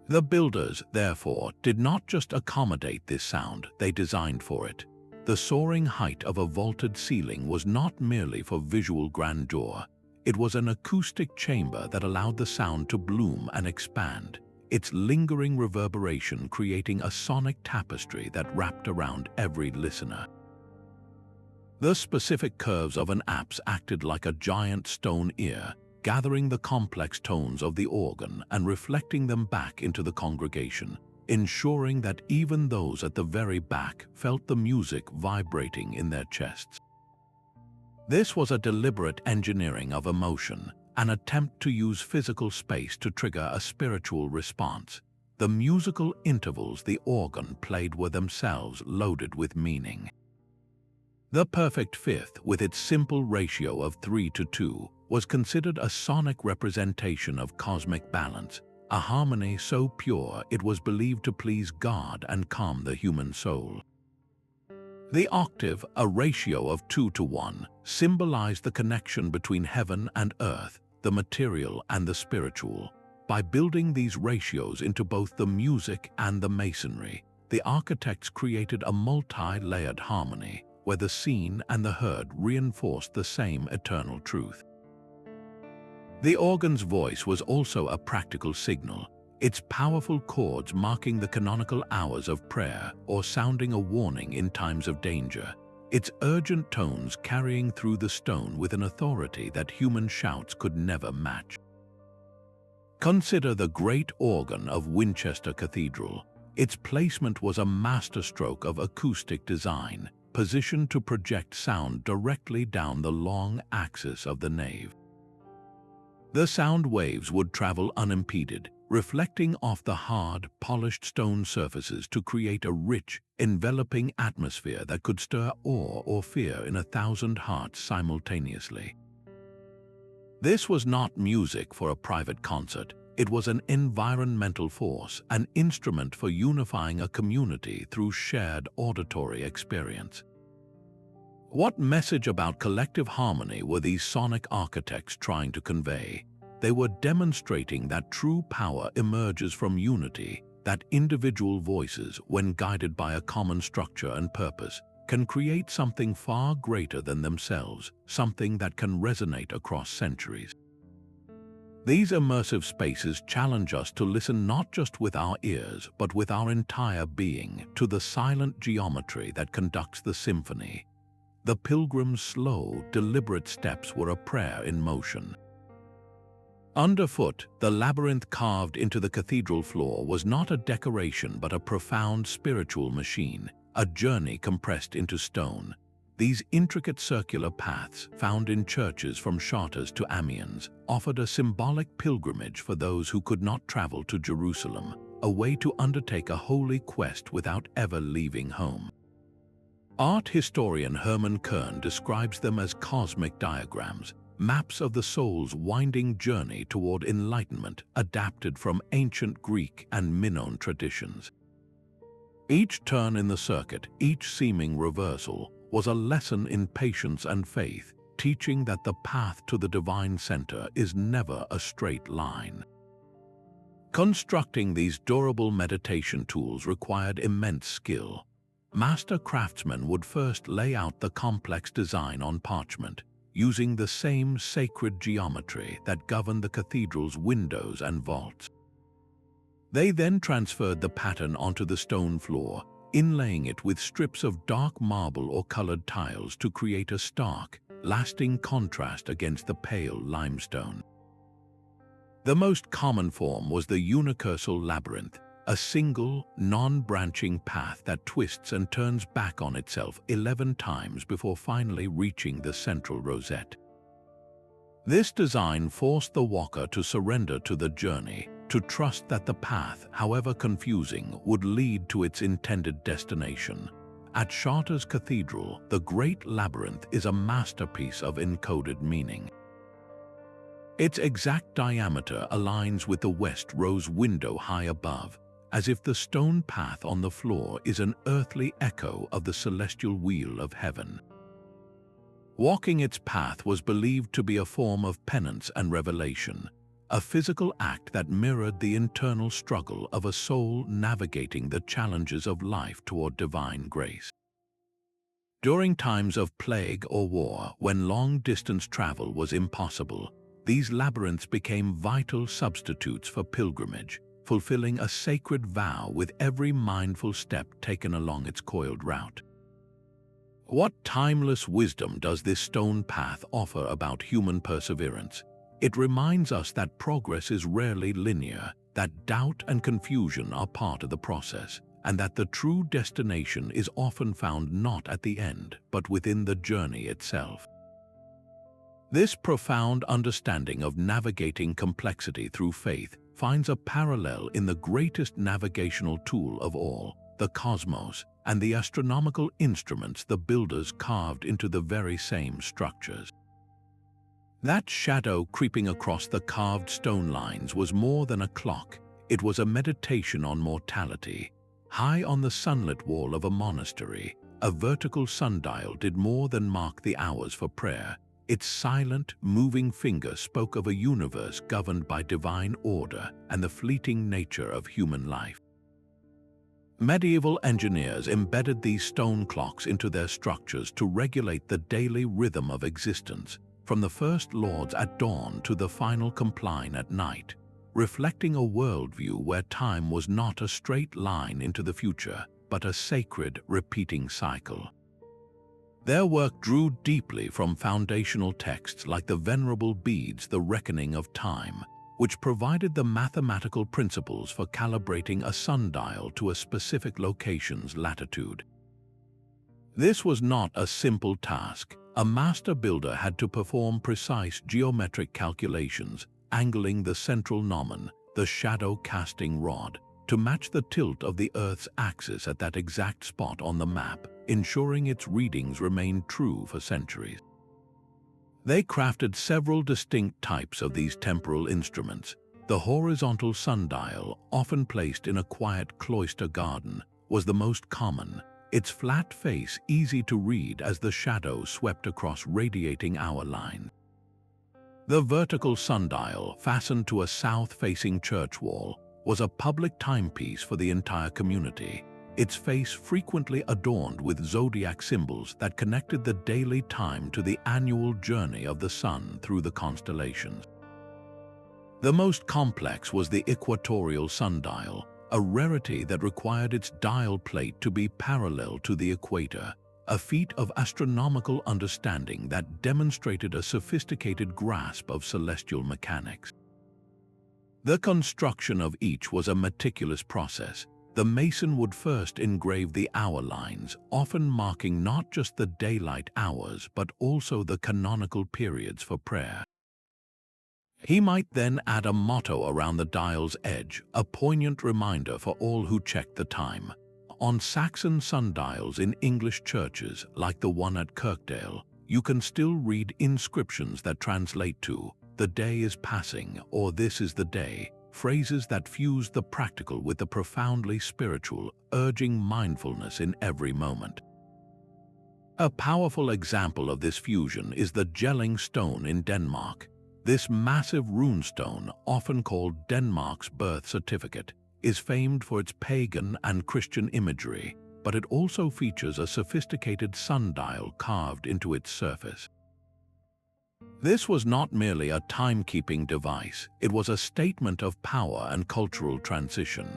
The builders, therefore, did not just accommodate this sound, they designed for it. The soaring height of a vaulted ceiling was not merely for visual grandeur, it was an acoustic chamber that allowed the sound to bloom and expand, its lingering reverberation creating a sonic tapestry that wrapped around every listener. The specific curves of an apse acted like a giant stone ear, gathering the complex tones of the organ and reflecting them back into the congregation, ensuring that even those at the very back felt the music vibrating in their chests. This was a deliberate engineering of emotion, an attempt to use physical space to trigger a spiritual response. The musical intervals the organ played were themselves loaded with meaning. The perfect fifth, with its simple ratio of 3:2, was considered a sonic representation of cosmic balance, a harmony so pure it was believed to please God and calm the human soul. The octave, a ratio of 2:1, symbolized the connection between heaven and earth, the material and the spiritual. By building these ratios into both the music and the masonry, the architects created a multi-layered harmony, where the seen and the heard reinforced the same eternal truth. The organ's voice was also a practical signal, its powerful chords marking the canonical hours of prayer or sounding a warning in times of danger, its urgent tones carrying through the stone with an authority that human shouts could never match. Consider the great organ of Winchester Cathedral. Its placement was a masterstroke of acoustic design, positioned to project sound directly down the long axis of the nave. The sound waves would travel unimpeded, reflecting off the hard, polished stone surfaces to create a rich, enveloping atmosphere that could stir awe or fear in 1,000 hearts simultaneously. This was not music for a private concert. It was an environmental force, an instrument for unifying a community through shared auditory experience. What message about collective harmony were these sonic architects trying to convey? They were demonstrating that true power emerges from unity, that individual voices, when guided by a common structure and purpose, can create something far greater than themselves, something that can resonate across centuries. These immersive spaces challenge us to listen not just with our ears, but with our entire being, to the silent geometry that conducts the symphony. The pilgrim's slow, deliberate steps were a prayer in motion. Underfoot, the labyrinth carved into the cathedral floor was not a decoration but a profound spiritual machine, a journey compressed into stone. These intricate circular paths, found in churches from Chartres to Amiens, offered a symbolic pilgrimage for those who could not travel to Jerusalem, a way to undertake a holy quest without ever leaving home. Art historian Hermann Kern describes them as cosmic diagrams, maps of the soul's winding journey toward enlightenment, adapted from ancient Greek and Minoan traditions. Each turn in the circuit, each seeming reversal, was a lesson in patience and faith, teaching that the path to the divine center is never a straight line. Constructing these durable meditation tools required immense skill. Master craftsmen would first lay out the complex design on parchment, using the same sacred geometry that governed the cathedral's windows and vaults. They then transferred the pattern onto the stone floor, inlaying it with strips of dark marble or colored tiles to create a stark, lasting contrast against the pale limestone. The most common form was the unicursal labyrinth, a single, non-branching path that twists and turns back on itself 11 times before finally reaching the central rosette. This design forced the walker to surrender to the journey, to trust that the path, however confusing, would lead to its intended destination. At Chartres Cathedral, the Great Labyrinth is a masterpiece of encoded meaning. Its exact diameter aligns with the west rose window high above, as if the stone path on the floor is an earthly echo of the celestial wheel of heaven. Walking its path was believed to be a form of penance and revelation, a physical act that mirrored the internal struggle of a soul navigating the challenges of life toward divine grace. During times of plague or war, when long-distance travel was impossible, these labyrinths became vital substitutes for pilgrimage, fulfilling a sacred vow with every mindful step taken along its coiled route. What timeless wisdom does this stone path offer about human perseverance? It reminds us that progress is rarely linear, that doubt and confusion are part of the process, and that the true destination is often found not at the end, but within the journey itself. This profound understanding of navigating complexity through faith finds a parallel in the greatest navigational tool of all, the cosmos, and the astronomical instruments the builders carved into the very same structures. That shadow creeping across the carved stone lines was more than a clock. It was a meditation on mortality. High on the sunlit wall of a monastery, a vertical sundial did more than mark the hours for prayer. Its silent, moving finger spoke of a universe governed by divine order and the fleeting nature of human life. Medieval engineers embedded these stone clocks into their structures to regulate the daily rhythm of existence, from the first lords at dawn to the final compline at night, reflecting a worldview where time was not a straight line into the future, but a sacred, repeating cycle. Their work drew deeply from foundational texts like the Venerable Bede's The Reckoning of Time, which provided the mathematical principles for calibrating a sundial to a specific location's latitude. This was not a simple task. A master builder had to perform precise geometric calculations, angling the central gnomon, the shadow-casting rod, to match the tilt of the Earth's axis at that exact spot on the map, ensuring its readings remained true for centuries. They crafted several distinct types of these temporal instruments. The horizontal sundial, often placed in a quiet cloister garden, was the most common, its flat face easy to read as the shadow swept across radiating hour lines. The vertical sundial, fastened to a south-facing church wall, was a public timepiece for the entire community, its face frequently adorned with zodiac symbols that connected the daily time to the annual journey of the sun through the constellations. The most complex was the equatorial sundial, a rarity that required its dial plate to be parallel to the equator, a feat of astronomical understanding that demonstrated a sophisticated grasp of celestial mechanics. The construction of each was a meticulous process. The mason would first engrave the hour lines, often marking not just the daylight hours but also the canonical periods for prayer. He might then add a motto around the dial's edge, a poignant reminder for all who checked the time. On Saxon sundials in English churches, like the one at Kirkdale, you can still read inscriptions that translate to "the day is passing" or "this is the day," phrases that fuse the practical with the profoundly spiritual, urging mindfulness in every moment. A powerful example of this fusion is the Jelling stone in Denmark. This massive runestone, often called Denmark's birth certificate, is famed for its pagan and Christian imagery, but it also features a sophisticated sundial carved into its surface. This was not merely a timekeeping device, it was a statement of power and cultural transition.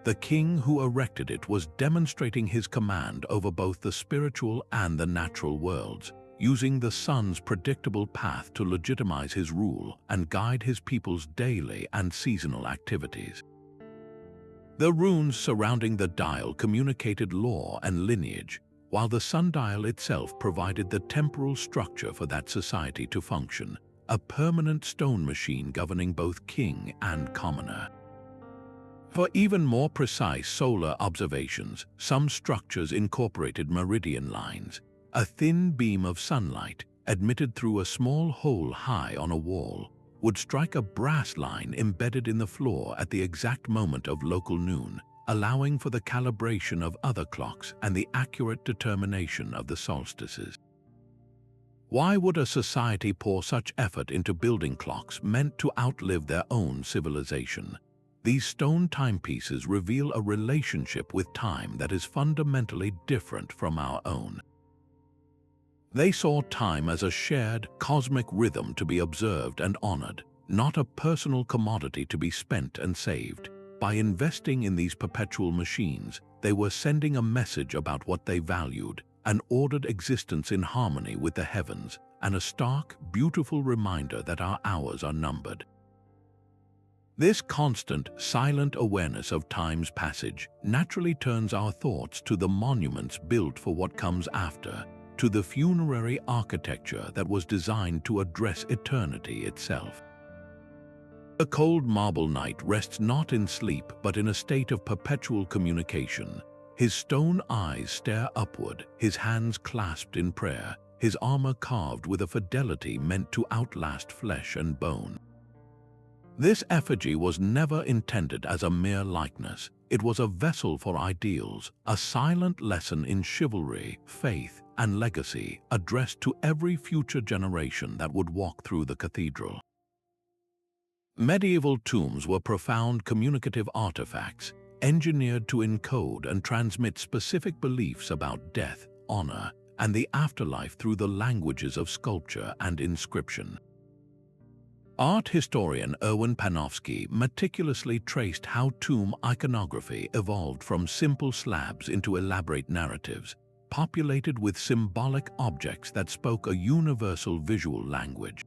The king who erected it was demonstrating his command over both the spiritual and the natural worlds, using the sun's predictable path to legitimize his rule and guide his people's daily and seasonal activities. The runes surrounding the dial communicated lore and lineage, while the sundial itself provided the temporal structure for that society to function, a permanent stone machine governing both king and commoner. For even more precise solar observations, some structures incorporated meridian lines. A thin beam of sunlight, admitted through a small hole high on a wall, would strike a brass line embedded in the floor at the exact moment of local noon, allowing for the calibration of other clocks and the accurate determination of the solstices. Why would a society pour such effort into building clocks meant to outlive their own civilization? These stone timepieces reveal a relationship with time that is fundamentally different from our own. They saw time as a shared, cosmic rhythm to be observed and honored, not a personal commodity to be spent and saved. By investing in these perpetual machines, they were sending a message about what they valued, an ordered existence in harmony with the heavens, and a stark, beautiful reminder that our hours are numbered. This constant, silent awareness of time's passage naturally turns our thoughts to the monuments built for what comes after, to the funerary architecture that was designed to address eternity itself. The cold marble knight rests not in sleep but in a state of perpetual communication. His stone eyes stare upward, his hands clasped in prayer, his armor carved with a fidelity meant to outlast flesh and bone. This effigy was never intended as a mere likeness. It was a vessel for ideals, a silent lesson in chivalry, faith, and legacy addressed to every future generation that would walk through the cathedral. Medieval tombs were profound communicative artifacts, engineered to encode and transmit specific beliefs about death, honor, and the afterlife through the languages of sculpture and inscription. Art historian Erwin Panofsky meticulously traced how tomb iconography evolved from simple slabs into elaborate narratives, populated with symbolic objects that spoke a universal visual language.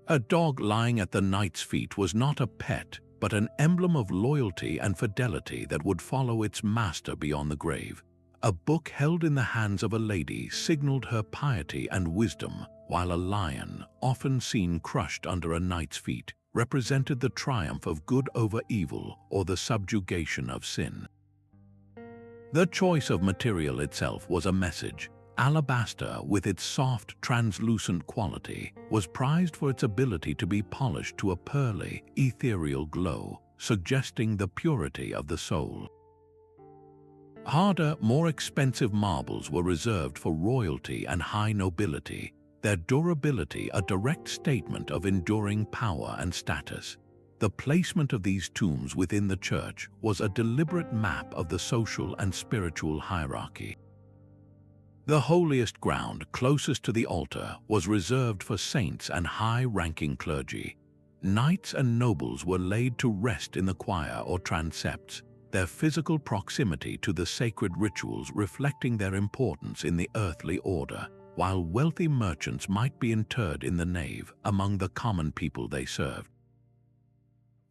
A dog lying at the knight's feet was not a pet, but an emblem of loyalty and fidelity that would follow its master beyond the grave. A book held in the hands of a lady signaled her piety and wisdom, while a lion, often seen crushed under a knight's feet, represented the triumph of good over evil or the subjugation of sin. The choice of material itself was a message. Alabaster, with its soft, translucent quality, was prized for its ability to be polished to a pearly, ethereal glow, suggesting the purity of the soul. Harder, more expensive marbles were reserved for royalty and high nobility, their durability a direct statement of enduring power and status. The placement of these tombs within the church was a deliberate map of the social and spiritual hierarchy. The holiest ground closest to the altar was reserved for saints and high-ranking clergy. Knights and nobles were laid to rest in the choir or transepts, their physical proximity to the sacred rituals reflecting their importance in the earthly order, while wealthy merchants might be interred in the nave among the common people they served.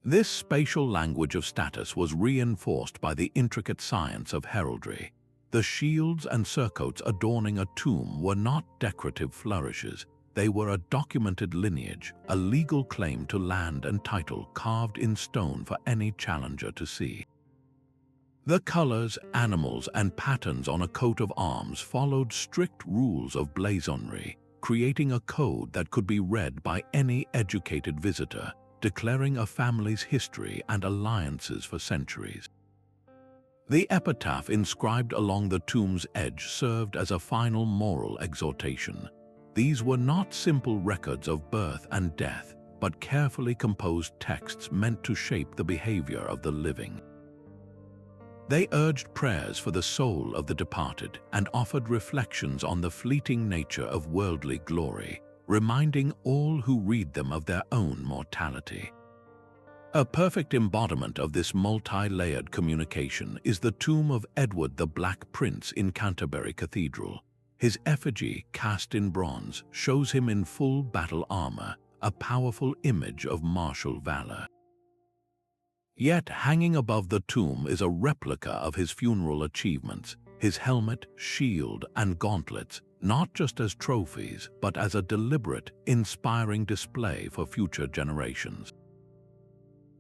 This spatial language of status was reinforced by the intricate science of heraldry. The shields and surcoats adorning a tomb were not decorative flourishes. They were a documented lineage, a legal claim to land and title carved in stone for any challenger to see. The colors, animals, and patterns on a coat of arms followed strict rules of blazonry, creating a code that could be read by any educated visitor, declaring a family's history and alliances for centuries. The epitaph inscribed along the tomb's edge served as a final moral exhortation. These were not simple records of birth and death, but carefully composed texts meant to shape the behavior of the living. They urged prayers for the soul of the departed and offered reflections on the fleeting nature of worldly glory, reminding all who read them of their own mortality. A perfect embodiment of this multi-layered communication is the tomb of Edward the Black Prince in Canterbury Cathedral. His effigy, cast in bronze, shows him in full battle armor, a powerful image of martial valor. Yet hanging above the tomb is a replica of his funeral achievements, his helmet, shield, and gauntlets, not just as trophies, but as a deliberate, inspiring display for future generations.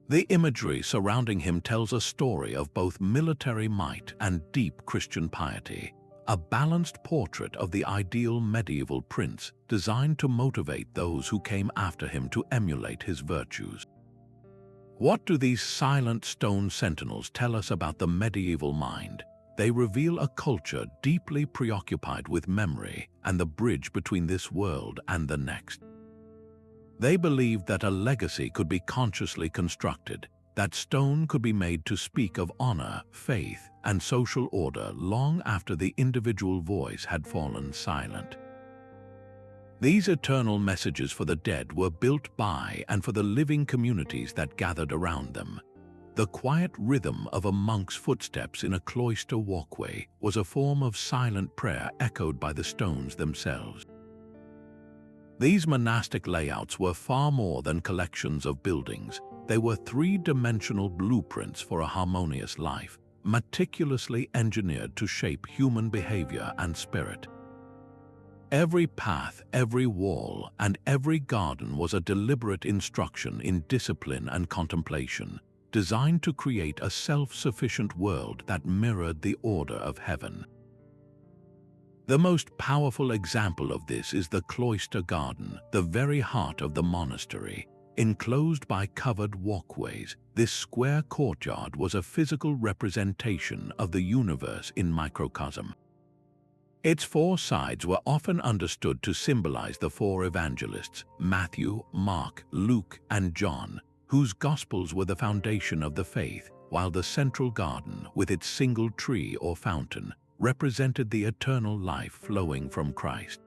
The imagery surrounding him tells a story of both military might and deep Christian piety, a balanced portrait of the ideal medieval prince designed to motivate those who came after him to emulate his virtues. What do these silent stone sentinels tell us about the medieval mind? They reveal a culture deeply preoccupied with memory and the bridge between this world and the next. They believed that a legacy could be consciously constructed, that stone could be made to speak of honor, faith, and social order long after the individual voice had fallen silent. These eternal messages for the dead were built by and for the living communities that gathered around them. The quiet rhythm of a monk's footsteps in a cloister walkway was a form of silent prayer echoed by the stones themselves. These monastic layouts were far more than collections of buildings. They were three-dimensional blueprints for a harmonious life, meticulously engineered to shape human behavior and spirit. Every path, every wall, and every garden was a deliberate instruction in discipline and contemplation, designed to create a self-sufficient world that mirrored the order of heaven. The most powerful example of this is the cloister garden, the very heart of the monastery. Enclosed by covered walkways, this square courtyard was a physical representation of the universe in microcosm. Its four sides were often understood to symbolize the four evangelists, Matthew, Mark, Luke, and John, whose Gospels were the foundation of the faith, while the central garden, with its single tree or fountain, represented the eternal life flowing from Christ.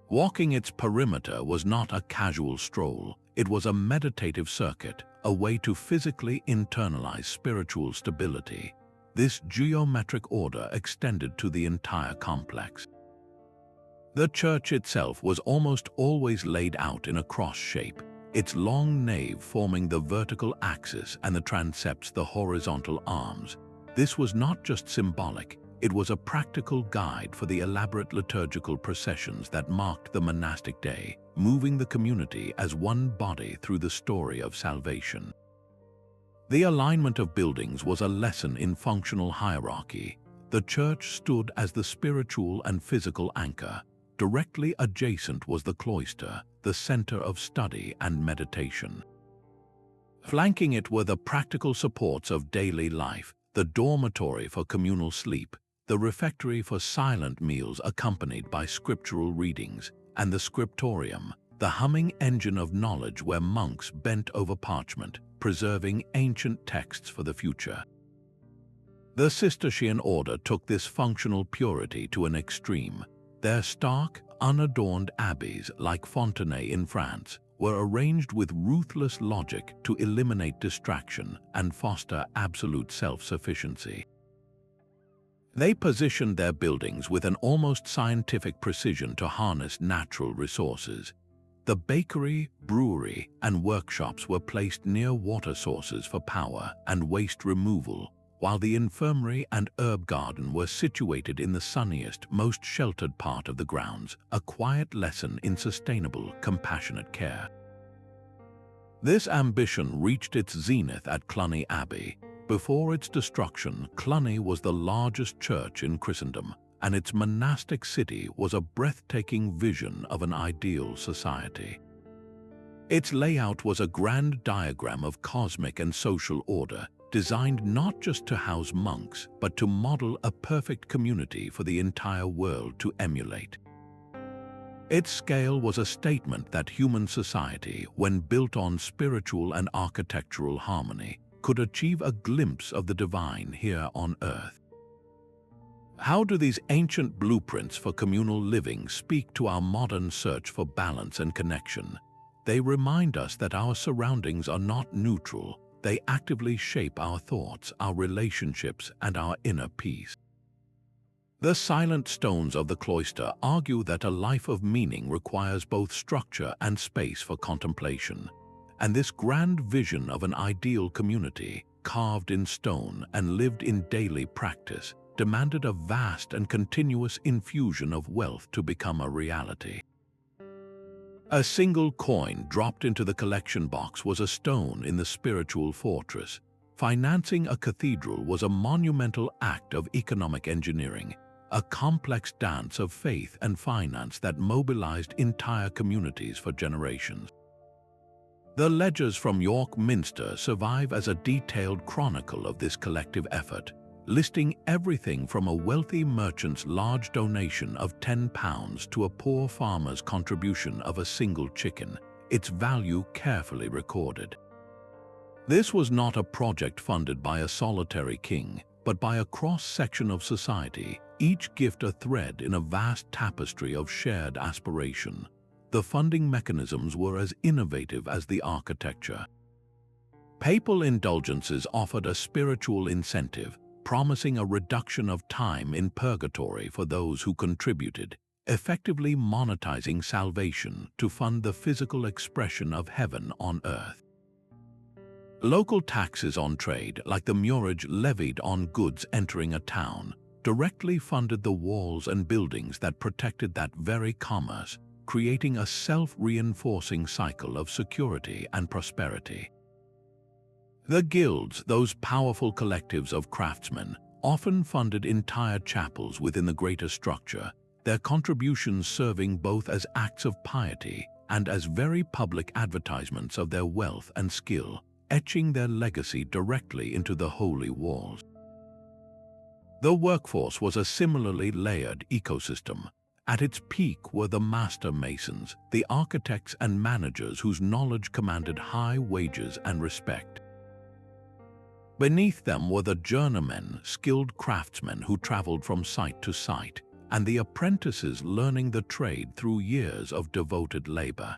Walking its perimeter was not a casual stroll, it was a meditative circuit, a way to physically internalize spiritual stability. This geometric order extended to the entire complex. The church itself was almost always laid out in a cross shape, its long nave forming the vertical axis and the transepts the horizontal arms. This was not just symbolic, it was a practical guide for the elaborate liturgical processions that marked the monastic day, moving the community as one body through the story of salvation. The alignment of buildings was a lesson in functional hierarchy. The church stood as the spiritual and physical anchor. Directly adjacent was the cloister, the center of study and meditation. Flanking it were the practical supports of daily life, the dormitory for communal sleep, the refectory for silent meals accompanied by scriptural readings, and the scriptorium, the humming engine of knowledge where monks bent over parchment, preserving ancient texts for the future. The Cistercian order took this functional purity to an extreme. Their stark, unadorned abbeys, like Fontenay in France, were arranged with ruthless logic to eliminate distraction and foster absolute self-sufficiency. They positioned their buildings with an almost scientific precision to harness natural resources. The bakery, brewery, and workshops were placed near water sources for power and waste removal, while the infirmary and herb garden were situated in the sunniest, most sheltered part of the grounds, a quiet lesson in sustainable, compassionate care. This ambition reached its zenith at Cluny Abbey. Before its destruction, Cluny was the largest church in Christendom, and its monastic city was a breathtaking vision of an ideal society. Its layout was a grand diagram of cosmic and social order, designed not just to house monks, but to model a perfect community for the entire world to emulate. Its scale was a statement that human society, when built on spiritual and architectural harmony, could achieve a glimpse of the divine here on earth. How do these ancient blueprints for communal living speak to our modern search for balance and connection? They remind us that our surroundings are not neutral. They actively shape our thoughts, our relationships, and our inner peace. The silent stones of the cloister argue that a life of meaning requires both structure and space for contemplation, and this grand vision of an ideal community, carved in stone and lived in daily practice, demanded a vast and continuous infusion of wealth to become a reality. A single coin dropped into the collection box was a stone in the spiritual fortress. Financing a cathedral was a monumental act of economic engineering, a complex dance of faith and finance that mobilized entire communities for generations. The ledgers from York Minster survive as a detailed chronicle of this collective effort, listing everything from a wealthy merchant's large donation of £10 to a poor farmer's contribution of a single chicken, its value carefully recorded. This was not a project funded by a solitary king, but by a cross-section of society, each gift a thread in a vast tapestry of shared aspiration. The funding mechanisms were as innovative as the architecture. Papal indulgences offered a spiritual incentive, promising a reduction of time in purgatory for those who contributed, effectively monetizing salvation to fund the physical expression of heaven on earth. Local taxes on trade, like the murage levied on goods entering a town, directly funded the walls and buildings that protected that very commerce, creating a self-reinforcing cycle of security and prosperity. The guilds, those powerful collectives of craftsmen, often funded entire chapels within the greater structure, their contributions serving both as acts of piety and as very public advertisements of their wealth and skill, etching their legacy directly into the holy walls. The workforce was a similarly layered ecosystem. At its peak were the master masons, the architects and managers whose knowledge commanded high wages and respect. Beneath them were the journeymen, skilled craftsmen who traveled from site to site, and the apprentices learning the trade through years of devoted labor.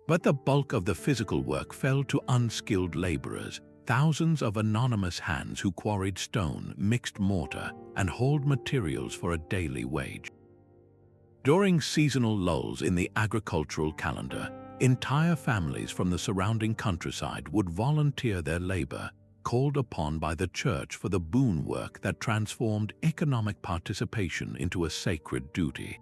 But the bulk of the physical work fell to unskilled laborers, thousands of anonymous hands who quarried stone, mixed mortar, and hauled materials for a daily wage. During seasonal lulls in the agricultural calendar, entire families from the surrounding countryside would volunteer their labor, called upon by the church for the boon work that transformed economic participation into a sacred duty.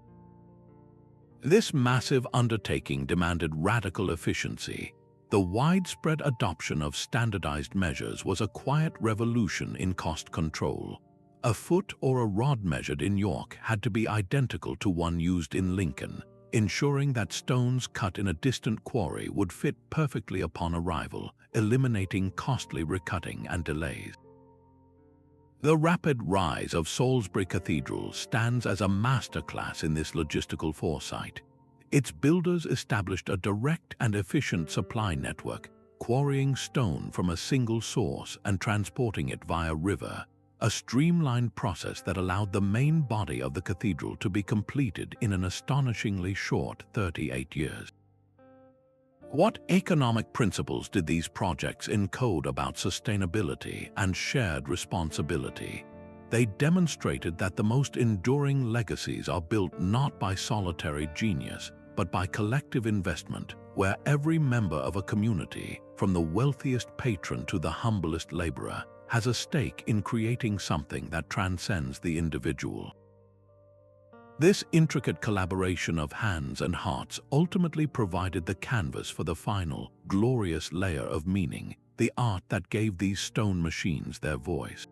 This massive undertaking demanded radical efficiency. The widespread adoption of standardized measures was a quiet revolution in cost control. A foot or a rod measured in York had to be identical to one used in Lincoln, ensuring that stones cut in a distant quarry would fit perfectly upon arrival, eliminating costly recutting and delays. The rapid rise of Salisbury Cathedral stands as a masterclass in this logistical foresight. Its builders established a direct and efficient supply network, quarrying stone from a single source and transporting it via river, a streamlined process that allowed the main body of the cathedral to be completed in an astonishingly short 38 years. What economic principles did these projects encode about sustainability and shared responsibility? They demonstrated that the most enduring legacies are built not by solitary genius, but by collective investment, where every member of a community, from the wealthiest patron to the humblest laborer, has a stake in creating something that transcends the individual. This intricate collaboration of hands and hearts ultimately provided the canvas for the final, glorious layer of meaning, the art that gave these stone machines their voice.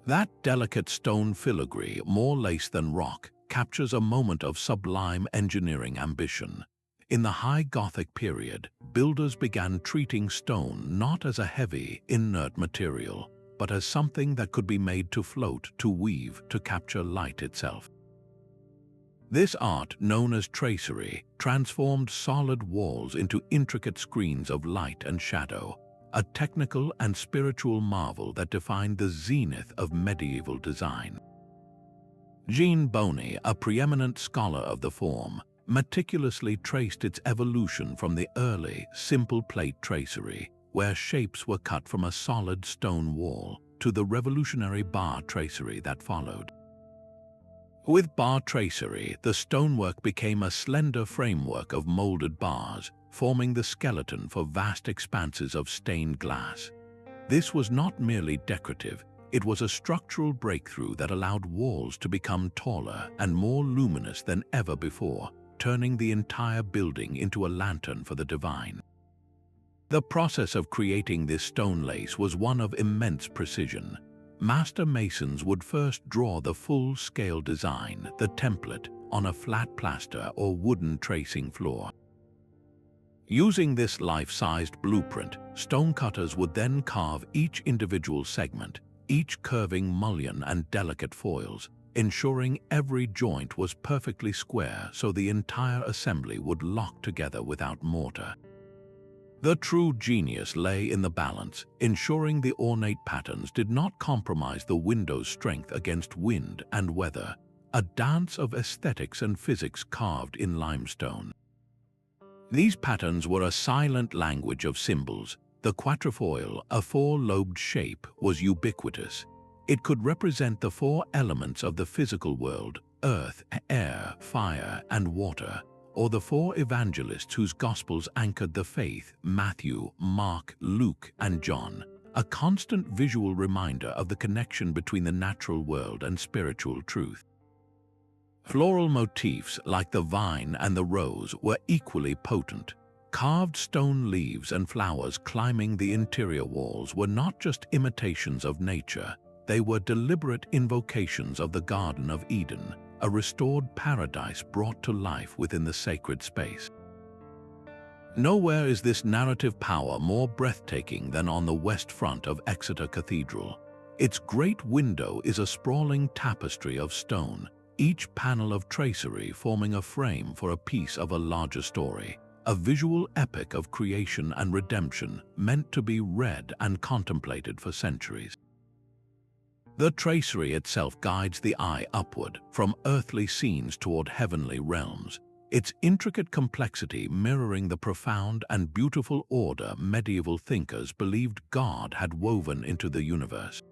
That delicate stone filigree, more lace than rock, captures a moment of sublime engineering ambition. In the High Gothic period, builders began treating stone not as a heavy, inert material, but as something that could be made to float, to weave, to capture light itself. This art, known as tracery, transformed solid walls into intricate screens of light and shadow, a technical and spiritual marvel that defined the zenith of medieval design. Jean Boney, a preeminent scholar of the form, meticulously traced its evolution from the early, simple plate tracery, where shapes were cut from a solid stone wall, to the revolutionary bar tracery that followed. With bar tracery, the stonework became a slender framework of molded bars, forming the skeleton for vast expanses of stained glass. This was not merely decorative, it was a structural breakthrough that allowed walls to become taller and more luminous than ever before, turning the entire building into a lantern for the divine. The process of creating this stone lace was one of immense precision. Master masons would first draw the full-scale design, the template, on a flat plaster or wooden tracing floor. Using this life-sized blueprint, stonecutters would then carve each individual segment, each curving mullion and delicate foils, ensuring every joint was perfectly square so the entire assembly would lock together without mortar. The true genius lay in the balance, ensuring the ornate patterns did not compromise the window's strength against wind and weather, a dance of aesthetics and physics carved in limestone. These patterns were a silent language of symbols. The quatrefoil, a four-lobed shape, was ubiquitous. It could represent the four elements of the physical world: earth, air, fire, and water, or the four evangelists whose gospels anchored the faith: Matthew, Mark, Luke, and John, a constant visual reminder of the connection between the natural world and spiritual truth. Floral motifs like the vine and the rose were equally potent. Carved stone leaves and flowers climbing the interior walls were not just imitations of nature, they were deliberate invocations of the Garden of Eden, a restored paradise brought to life within the sacred space. Nowhere is this narrative power more breathtaking than on the west front of Exeter Cathedral. Its great window is a sprawling tapestry of stone, each panel of tracery forming a frame for a piece of a larger story, a visual epic of creation and redemption meant to be read and contemplated for centuries. The tracery itself guides the eye upward, from earthly scenes toward heavenly realms, its intricate complexity mirroring the profound and beautiful order medieval thinkers believed God had woven into the universe.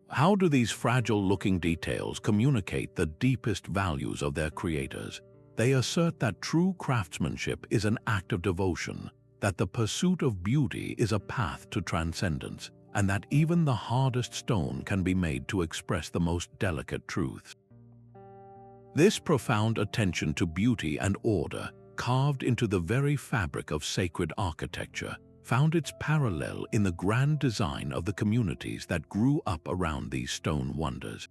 How do these fragile-looking details communicate the deepest values of their creators? They assert that true craftsmanship is an act of devotion, that the pursuit of beauty is a path to transcendence, and that even the hardest stone can be made to express the most delicate truths. This profound attention to beauty and order, carved into the very fabric of sacred architecture, found its parallel in the grand design of the communities that grew up around these stone wonders.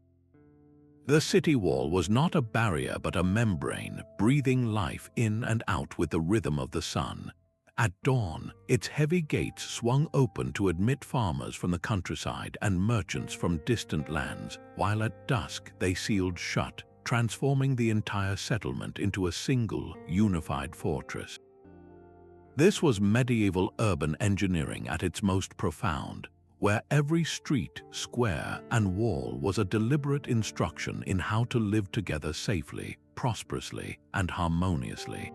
The city wall was not a barrier but a membrane, breathing life in and out with the rhythm of the sun. At dawn, its heavy gates swung open to admit farmers from the countryside and merchants from distant lands, while at dusk they sealed shut, transforming the entire settlement into a single, unified fortress. This was medieval urban engineering at its most profound, where every street, square, and wall was a deliberate instruction in how to live together safely, prosperously, and harmoniously.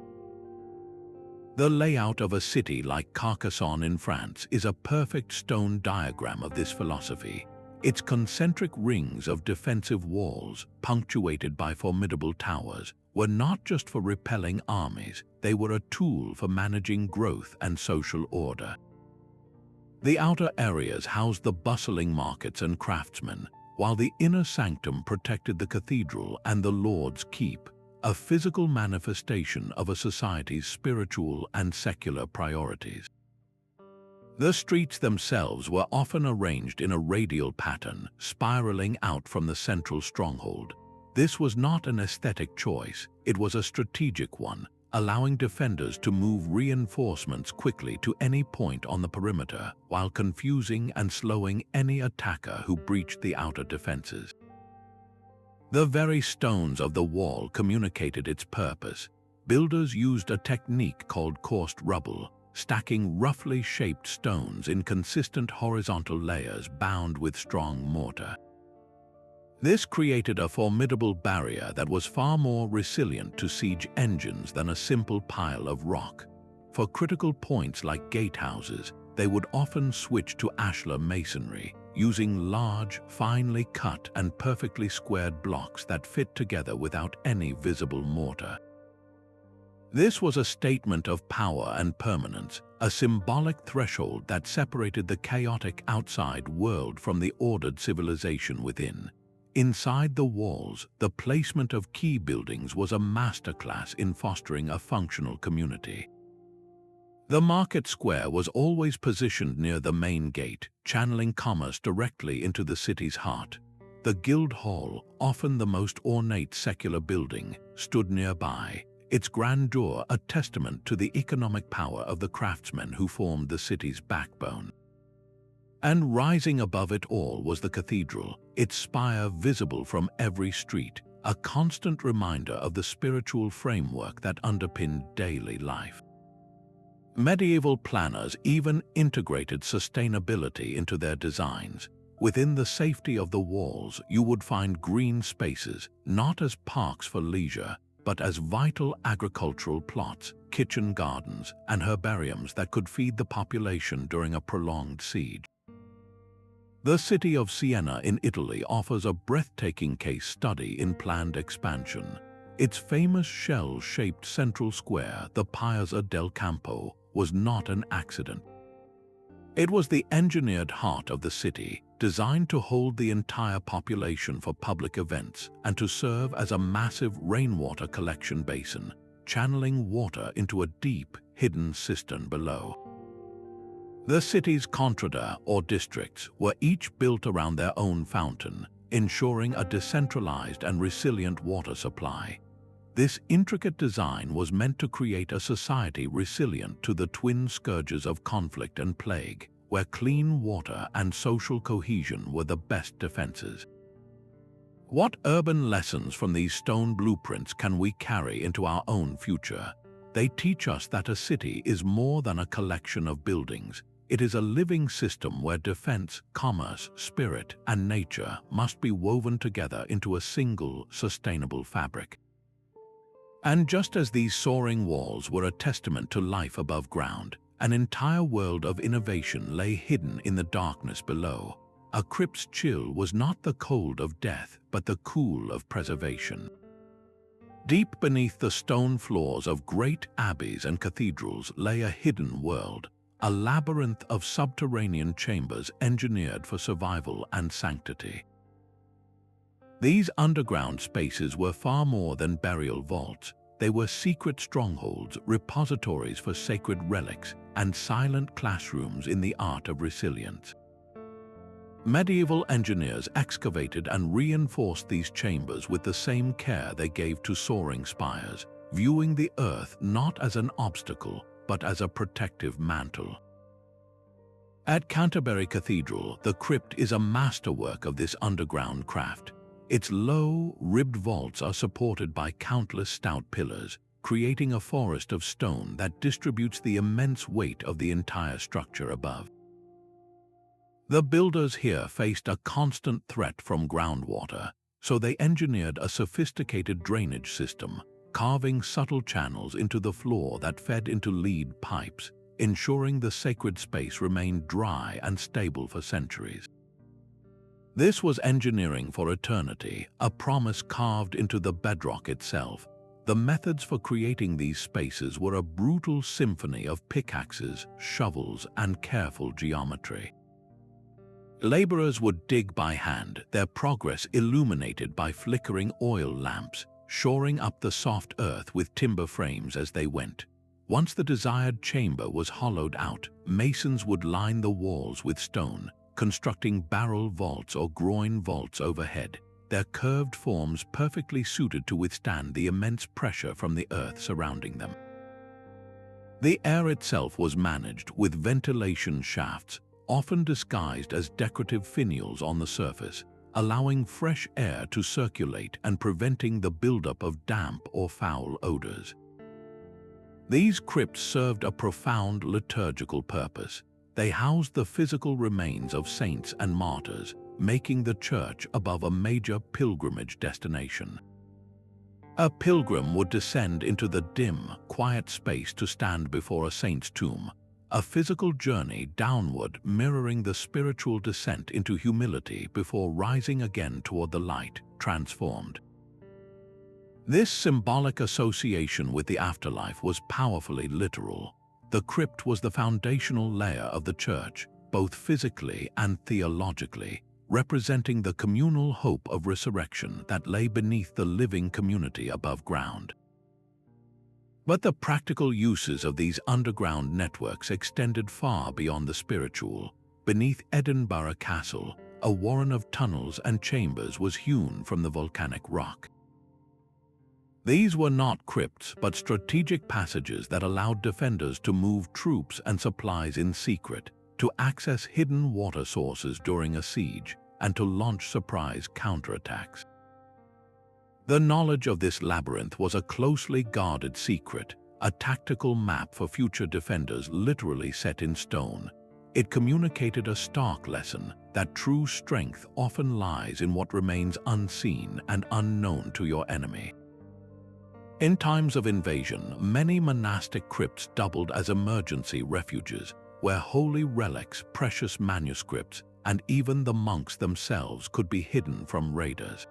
The layout of a city like Carcassonne in France is a perfect stone diagram of this philosophy. Its concentric rings of defensive walls, punctuated by formidable towers, were not just for repelling armies, they were a tool for managing growth and social order. The outer areas housed the bustling markets and craftsmen, while the inner sanctum protected the cathedral and the Lord's keep, a physical manifestation of a society's spiritual and secular priorities. The streets themselves were often arranged in a radial pattern, spiraling out from the central stronghold. This was not an aesthetic choice, it was a strategic one, allowing defenders to move reinforcements quickly to any point on the perimeter, while confusing and slowing any attacker who breached the outer defenses. The very stones of the wall communicated its purpose. Builders used a technique called coursed rubble, stacking roughly shaped stones in consistent horizontal layers bound with strong mortar. This created a formidable barrier that was far more resilient to siege engines than a simple pile of rock. For critical points like gatehouses, they would often switch to ashlar masonry, using large, finely cut and perfectly squared blocks that fit together without any visible mortar. This was a statement of power and permanence, a symbolic threshold that separated the chaotic outside world from the ordered civilization within. Inside the walls, the placement of key buildings was a masterclass in fostering a functional community. The market square was always positioned near the main gate, channeling commerce directly into the city's heart. The guild hall, often the most ornate secular building, stood nearby, its grandeur a testament to the economic power of the craftsmen who formed the city's backbone. And rising above it all was the cathedral, its spire visible from every street, a constant reminder of the spiritual framework that underpinned daily life. Medieval planners even integrated sustainability into their designs. Within the safety of the walls, you would find green spaces, not as parks for leisure, but as vital agricultural plots, kitchen gardens, and herbariums that could feed the population during a prolonged siege. The city of Siena in Italy offers a breathtaking case study in planned expansion. Its famous shell-shaped central square, the Piazza del Campo, was not an accident. It was the engineered heart of the city, designed to hold the entire population for public events and to serve as a massive rainwater collection basin, channeling water into a deep, hidden cistern below. The city's contrada, or districts, were each built around their own fountain, ensuring a decentralized and resilient water supply. This intricate design was meant to create a society resilient to the twin scourges of conflict and plague, where clean water and social cohesion were the best defenses. What urban lessons from these stone blueprints can we carry into our own future? They teach us that a city is more than a collection of buildings. It is a living system where defense, commerce, spirit, and nature must be woven together into a single, sustainable fabric. And just as these soaring walls were a testament to life above ground, an entire world of innovation lay hidden in the darkness below. A crypt's chill was not the cold of death, but the cool of preservation. Deep beneath the stone floors of great abbeys and cathedrals lay a hidden world, a labyrinth of subterranean chambers engineered for survival and sanctity. These underground spaces were far more than burial vaults. They were secret strongholds, repositories for sacred relics, and silent classrooms in the art of resilience. Medieval engineers excavated and reinforced these chambers with the same care they gave to soaring spires, viewing the earth not as an obstacle, but as a protective mantle. At Canterbury Cathedral, the crypt is a masterwork of this underground craft. Its low, ribbed vaults are supported by countless stout pillars, creating a forest of stone that distributes the immense weight of the entire structure above. The builders here faced a constant threat from groundwater, so they engineered a sophisticated drainage system, carving subtle channels into the floor that fed into lead pipes, ensuring the sacred space remained dry and stable for centuries. This was engineering for eternity, a promise carved into the bedrock itself. the methods for creating these spaces were a brutal symphony of pickaxes, shovels, and careful geometry. Laborers would dig by hand, their progress illuminated by flickering oil lamps, shoring up the soft earth with timber frames as they went. Once the desired chamber was hollowed out, masons would line the walls with stone, constructing barrel vaults or groin vaults overhead, their curved forms perfectly suited to withstand the immense pressure from the earth surrounding them. The air itself was managed with ventilation shafts, often disguised as decorative finials on the surface, allowing fresh air to circulate and preventing the buildup of damp or foul odors. These crypts served a profound liturgical purpose. They housed the physical remains of saints and martyrs, making the church above a major pilgrimage destination. A pilgrim would descend into the dim, quiet space to stand before a saint's tomb, a physical journey downward mirroring the spiritual descent into humility before rising again toward the light, transformed. This symbolic association with the afterlife was powerfully literal. The crypt was the foundational layer of the church, both physically and theologically, representing the communal hope of resurrection that lay beneath the living community above ground. But the practical uses of these underground networks extended far beyond the spiritual. Beneath Edinburgh Castle, a warren of tunnels and chambers was hewn from the volcanic rock. These were not crypts, but strategic passages that allowed defenders to move troops and supplies in secret, to access hidden water sources during a siege, and to launch surprise counterattacks. The knowledge of this labyrinth was a closely guarded secret, a tactical map for future defenders literally set in stone. It communicated a stark lesson that true strength often lies in what remains unseen and unknown to your enemy. In times of invasion, many monastic crypts doubled as emergency refuges, where holy relics, precious manuscripts, and even the monks themselves could be hidden from raiders.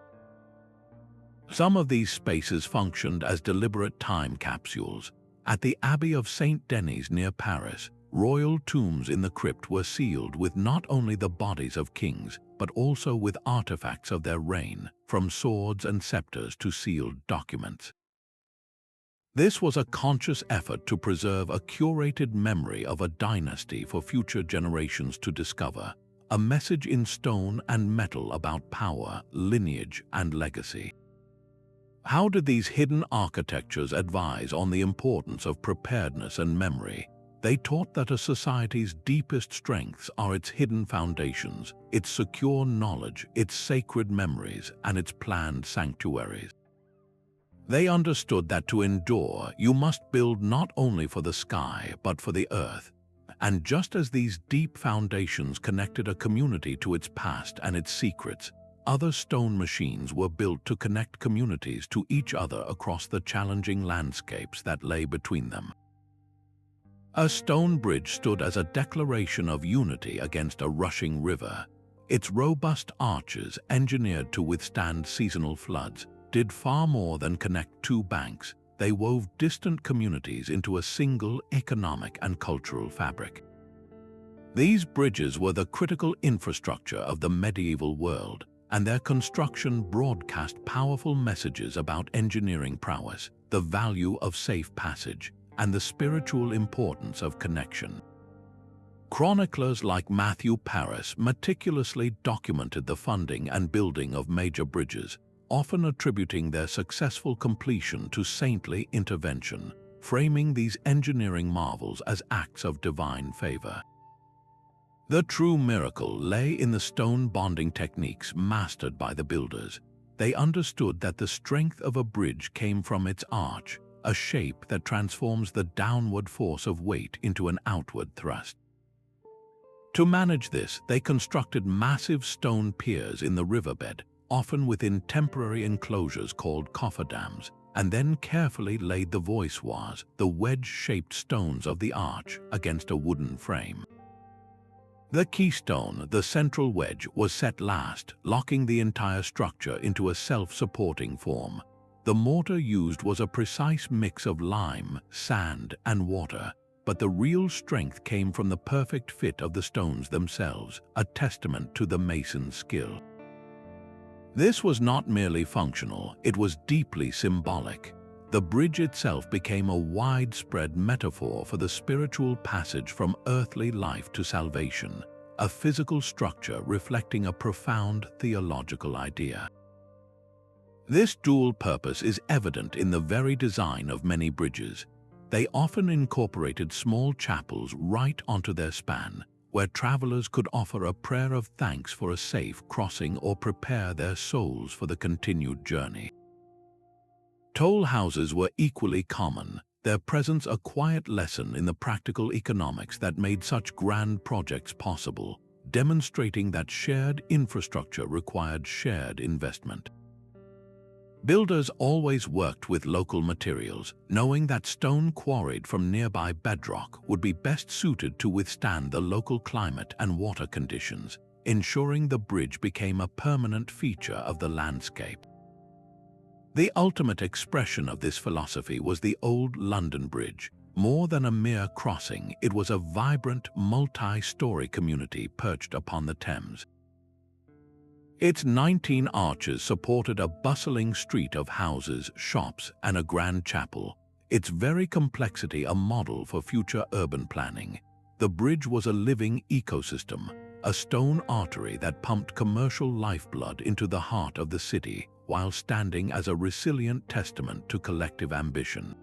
Some of these spaces functioned as deliberate time capsules. At the Abbey of Saint Denis near Paris, royal tombs in the crypt were sealed with not only the bodies of kings, but also with artifacts of their reign, from swords and scepters to sealed documents. This was a conscious effort to preserve a curated memory of a dynasty for future generations to discover, a message in stone and metal about power, lineage, and legacy. How did these hidden architectures advise on the importance of preparedness and memory? They taught that a society's deepest strengths are its hidden foundations, its secure knowledge, its sacred memories, and its planned sanctuaries. They understood that to endure, you must build not only for the sky, but for the earth. And just as these deep foundations connected a community to its past and its secrets, other stone machines were built to connect communities to each other across the challenging landscapes that lay between them. A stone bridge stood as a declaration of unity against a rushing river. Its robust arches, engineered to withstand seasonal floods, did far more than connect two banks. They wove distant communities into a single economic and cultural fabric. These bridges were the critical infrastructure of the medieval world, and their construction broadcast powerful messages about engineering prowess, the value of safe passage, and the spiritual importance of connection. Chroniclers like Matthew Paris meticulously documented the funding and building of major bridges, often attributing their successful completion to saintly intervention, framing these engineering marvels as acts of divine favor. The true miracle lay in the stone bonding techniques mastered by the builders. They understood that the strength of a bridge came from its arch, a shape that transforms the downward force of weight into an outward thrust. To manage this, they constructed massive stone piers in the riverbed, often within temporary enclosures called cofferdams, and then carefully laid the voussoirs, the wedge-shaped stones of the arch, against a wooden frame. The keystone, the central wedge, was set last, locking the entire structure into a self-supporting form. The mortar used was a precise mix of lime, sand, and water, but the real strength came from the perfect fit of the stones themselves, a testament to the mason's skill. This was not merely functional, it was deeply symbolic. The bridge itself became a widespread metaphor for the spiritual passage from earthly life to salvation, a physical structure reflecting a profound theological idea. This dual purpose is evident in the very design of many bridges. They often incorporated small chapels right onto their span, where travelers could offer a prayer of thanks for a safe crossing or prepare their souls for the continued journey. Toll houses were equally common, their presence a quiet lesson in the practical economics that made such grand projects possible, demonstrating that shared infrastructure required shared investment. Builders always worked with local materials, knowing that stone quarried from nearby bedrock would be best suited to withstand the local climate and water conditions, ensuring the bridge became a permanent feature of the landscape. The ultimate expression of this philosophy was the Old London Bridge. More than a mere crossing, it was a vibrant, multi-story community perched upon the Thames. Its 19 arches supported a bustling street of houses, shops, and a grand chapel, its very complexity a model for future urban planning. The bridge was a living ecosystem, a stone artery that pumped commercial lifeblood into the heart of the city, while standing as a resilient testament to collective ambition.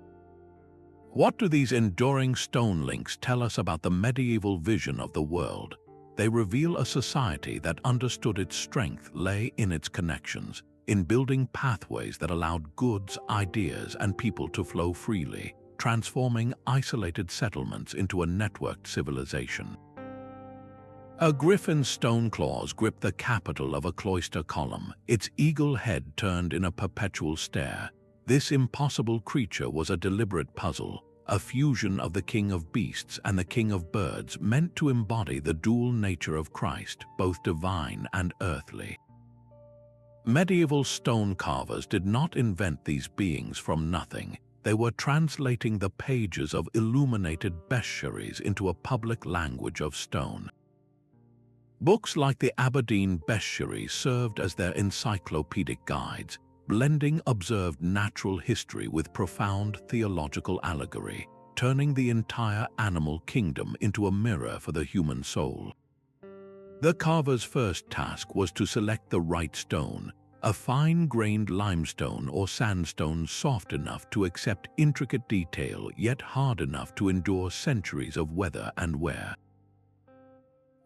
What do these enduring stone links tell us about the medieval vision of the world? They reveal a society that understood its strength lay in its connections, in building pathways that allowed goods, ideas, and people to flow freely, transforming isolated settlements into a networked civilization. A griffin's stone claws gripped the capital of a cloister column, its eagle head turned in a perpetual stare. This impossible creature was a deliberate puzzle, a fusion of the king of beasts and the king of birds, meant to embody the dual nature of Christ, both divine and earthly. Medieval stone carvers did not invent these beings from nothing. They were translating the pages of illuminated bestiaries into a public language of stone. Books like the Aberdeen Bestiary served as their encyclopedic guides, blending observed natural history with profound theological allegory, turning the entire animal kingdom into a mirror for the human soul. The carver's first task was to select the right stone, a fine-grained limestone or sandstone soft enough to accept intricate detail yet hard enough to endure centuries of weather and wear.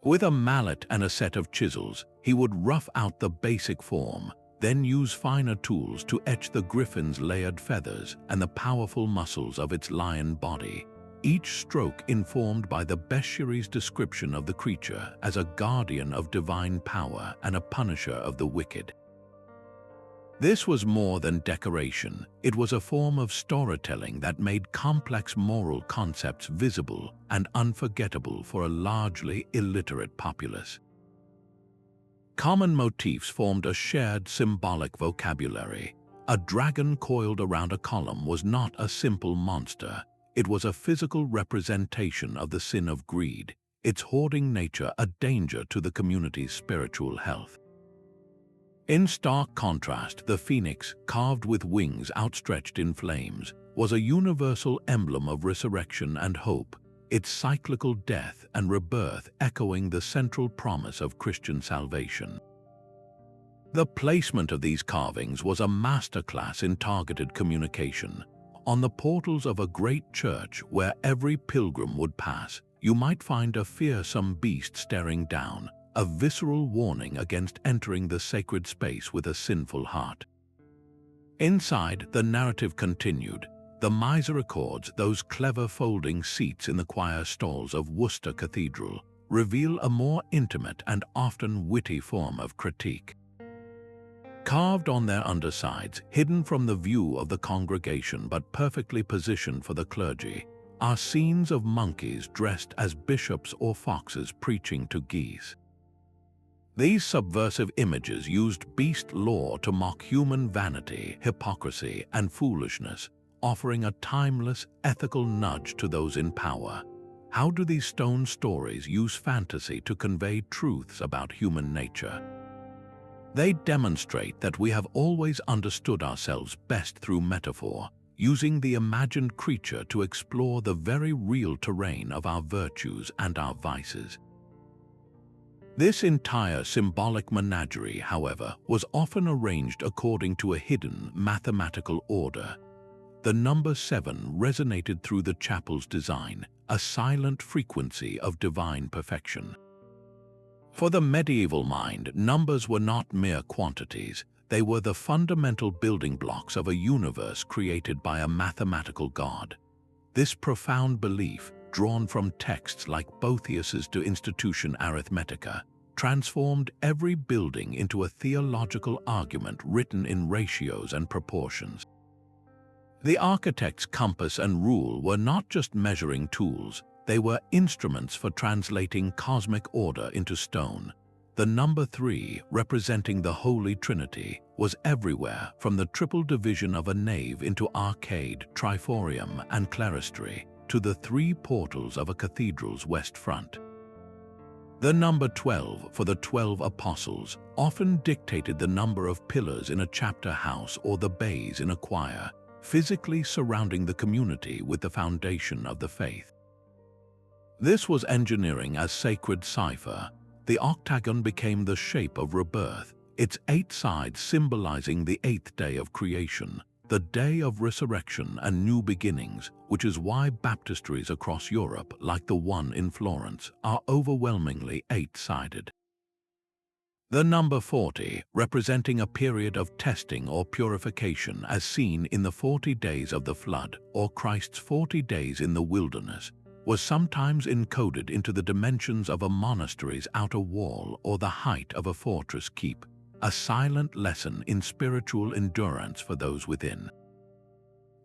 With a mallet and a set of chisels, he would rough out the basic form, then use finer tools to etch the griffin's layered feathers and the powerful muscles of its lion body, each stroke informed by the bestiary's description of the creature as a guardian of divine power and a punisher of the wicked. This was more than decoration, it was a form of storytelling that made complex moral concepts visible and unforgettable for a largely illiterate populace. Common motifs formed a shared symbolic vocabulary. A dragon coiled around a column was not a simple monster. It was a physical representation of the sin of greed, its hoarding nature a danger to the community's spiritual health. In stark contrast, the phoenix, carved with wings outstretched in flames, was a universal emblem of resurrection and hope, its cyclical death and rebirth echoing the central promise of Christian salvation. The placement of these carvings was a masterclass in targeted communication. On the portals of a great church where every pilgrim would pass, you might find a fearsome beast staring down, a visceral warning against entering the sacred space with a sinful heart. Inside, the narrative continued. The misericords, those clever folding seats in the choir stalls of Worcester Cathedral, reveal a more intimate and often witty form of critique. Carved on their undersides, hidden from the view of the congregation but perfectly positioned for the clergy, are scenes of monkeys dressed as bishops or foxes preaching to geese. These subversive images used beast lore to mock human vanity, hypocrisy, and foolishness, offering a timeless, ethical nudge to those in power. How do these stone stories use fantasy to convey truths about human nature? They demonstrate that we have always understood ourselves best through metaphor, using the imagined creature to explore the very real terrain of our virtues and our vices. This entire symbolic menagerie, however, was often arranged according to a hidden mathematical order. The number 7 resonated through the chapel's design, a silent frequency of divine perfection. For the medieval mind, numbers were not mere quantities. They were the fundamental building blocks of a universe created by a mathematical god. This profound belief, drawn from texts like Boethius's De Institutione Arithmetica, transformed every building into a theological argument written in ratios and proportions. The architect's compass and rule were not just measuring tools, they were instruments for translating cosmic order into stone. The number 3, representing the Holy Trinity, was everywhere, from the triple division of a nave into arcade, triforium, and clerestory, to the 3 portals of a cathedral's west front. The number 12, for the 12 apostles, often dictated the number of pillars in a chapter house or the bays in a choir, physically surrounding the community with the foundation of the faith. This was engineering as sacred cipher. The octagon became the shape of rebirth, its 8 sides symbolizing the 8th day of creation, the day of resurrection and new beginnings, which is why baptisteries across Europe, like the one in Florence, are overwhelmingly 8-sided. The number 40, representing a period of testing or purification as seen in the 40 days of the flood or Christ's 40 days in the wilderness, was sometimes encoded into the dimensions of a monastery's outer wall or the height of a fortress keep, a silent lesson in spiritual endurance for those within.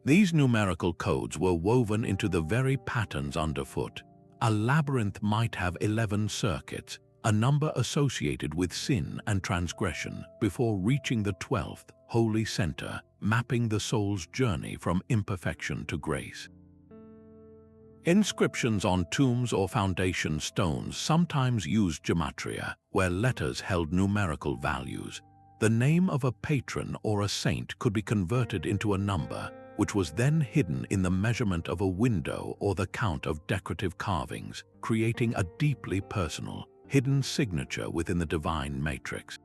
These numerical codes were woven into the very patterns underfoot. A labyrinth might have 11 circuits, a number associated with sin and transgression, before reaching the 12th, holy center, mapping the soul's journey from imperfection to grace. Inscriptions on tombs or foundation stones sometimes used gematria, where letters held numerical values. The name of a patron or a saint could be converted into a number, which was then hidden in the measurement of a window or the count of decorative carvings, creating a deeply personal, hidden signature within the divine matrix.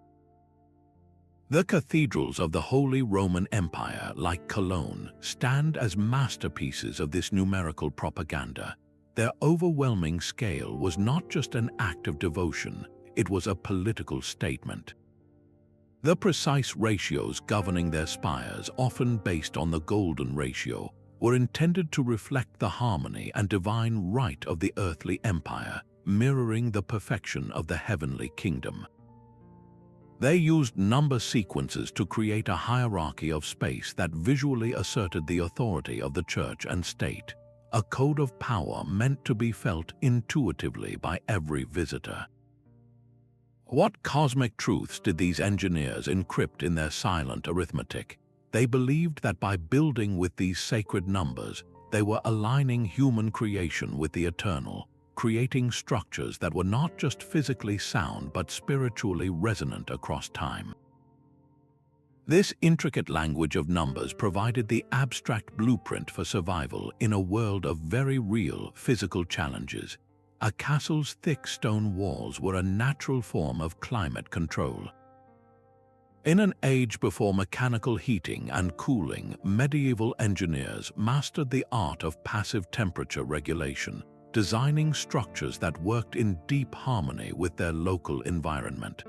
The cathedrals of the Holy Roman Empire, like Cologne, stand as masterpieces of this numerical propaganda. Their overwhelming scale was not just an act of devotion, it was a political statement. The precise ratios governing their spires, often based on the golden ratio, were intended to reflect the harmony and divine right of the earthly empire, mirroring the perfection of the heavenly kingdom. They used number sequences to create a hierarchy of space that visually asserted the authority of the church and state, a code of power meant to be felt intuitively by every visitor. What cosmic truths did these engineers encrypt in their silent arithmetic? They believed that by building with these sacred numbers, they were aligning human creation with the eternal, creating structures that were not just physically sound but spiritually resonant across time. This intricate language of numbers provided the abstract blueprint for survival in a world of very real physical challenges. A castle's thick stone walls were a natural form of climate control. In an age before mechanical heating and cooling, medieval engineers mastered the art of passive temperature regulation, designing structures that worked in deep harmony with their local environment.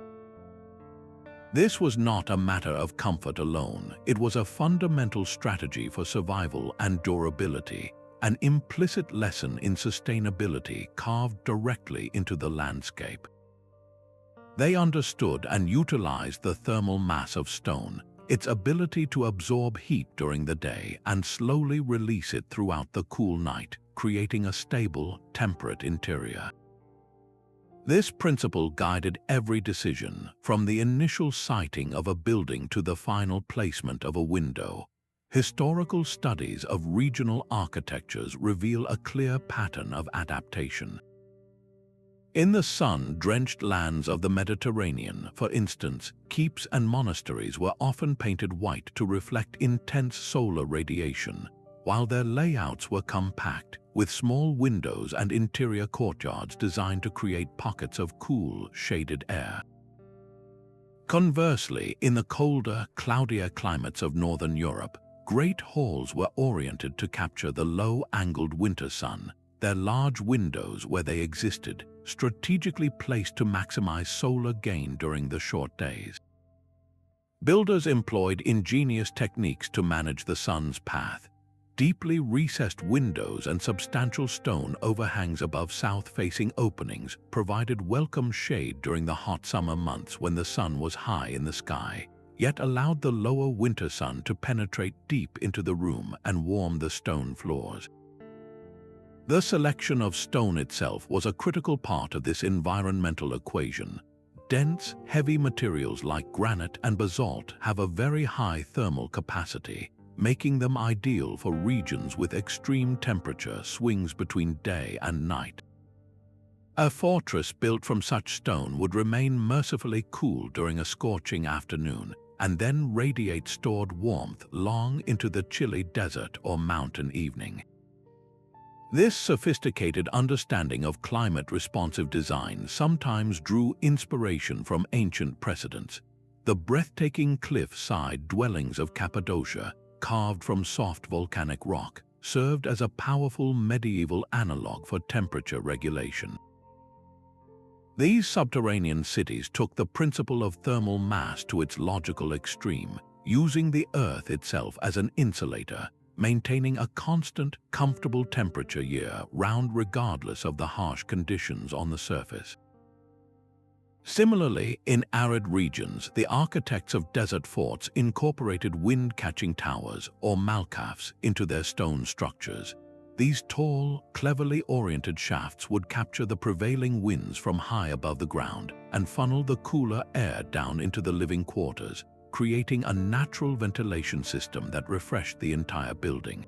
This was not a matter of comfort alone, it was a fundamental strategy for survival and durability, an implicit lesson in sustainability carved directly into the landscape. They understood and utilized the thermal mass of stone, its ability to absorb heat during the day and slowly release it throughout the cool night, creating a stable, temperate interior. This principle guided every decision, from the initial siting of a building to the final placement of a window. Historical studies of regional architectures reveal a clear pattern of adaptation. In the sun-drenched lands of the Mediterranean, for instance, keeps and monasteries were often painted white to reflect intense solar radiation, while their layouts were compact, with small windows and interior courtyards designed to create pockets of cool, shaded air. Conversely, in the colder, cloudier climates of northern Europe, great halls were oriented to capture the low-angled winter sun, their large windows where they existed, strategically placed to maximize solar gain during the short days. Builders employed ingenious techniques to manage the sun's path. Deeply recessed windows and substantial stone overhangs above south-facing openings provided welcome shade during the hot summer months when the sun was high in the sky, yet allowed the lower winter sun to penetrate deep into the room and warm the stone floors. The selection of stone itself was a critical part of this environmental equation. Dense, heavy materials like granite and basalt have a very high thermal capacity, making them ideal for regions with extreme temperature swings between day and night. A fortress built from such stone would remain mercifully cool during a scorching afternoon and then radiate stored warmth long into the chilly desert or mountain evening. This sophisticated understanding of climate-responsive design sometimes drew inspiration from ancient precedents. The breathtaking cliff-side dwellings of Cappadocia, carved from soft volcanic rock, served as a powerful medieval analog for temperature regulation. These subterranean cities took the principle of thermal mass to its logical extreme, using the earth itself as an insulator, maintaining a constant, comfortable temperature year-round regardless of the harsh conditions on the surface. Similarly, in arid regions, the architects of desert forts incorporated wind-catching towers, or malkafs, into their stone structures. These tall, cleverly oriented shafts would capture the prevailing winds from high above the ground and funnel the cooler air down into the living quarters, creating a natural ventilation system that refreshed the entire building.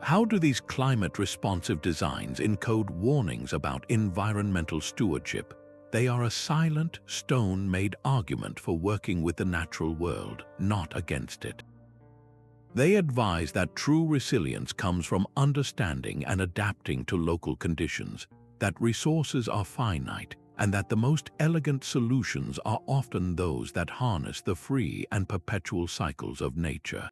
How do these climate-responsive designs encode warnings about environmental stewardship? They are a silent, stone-made argument for working with the natural world, not against it. They advise that true resilience comes from understanding and adapting to local conditions, that resources are finite, and that the most elegant solutions are often those that harness the free and perpetual cycles of nature.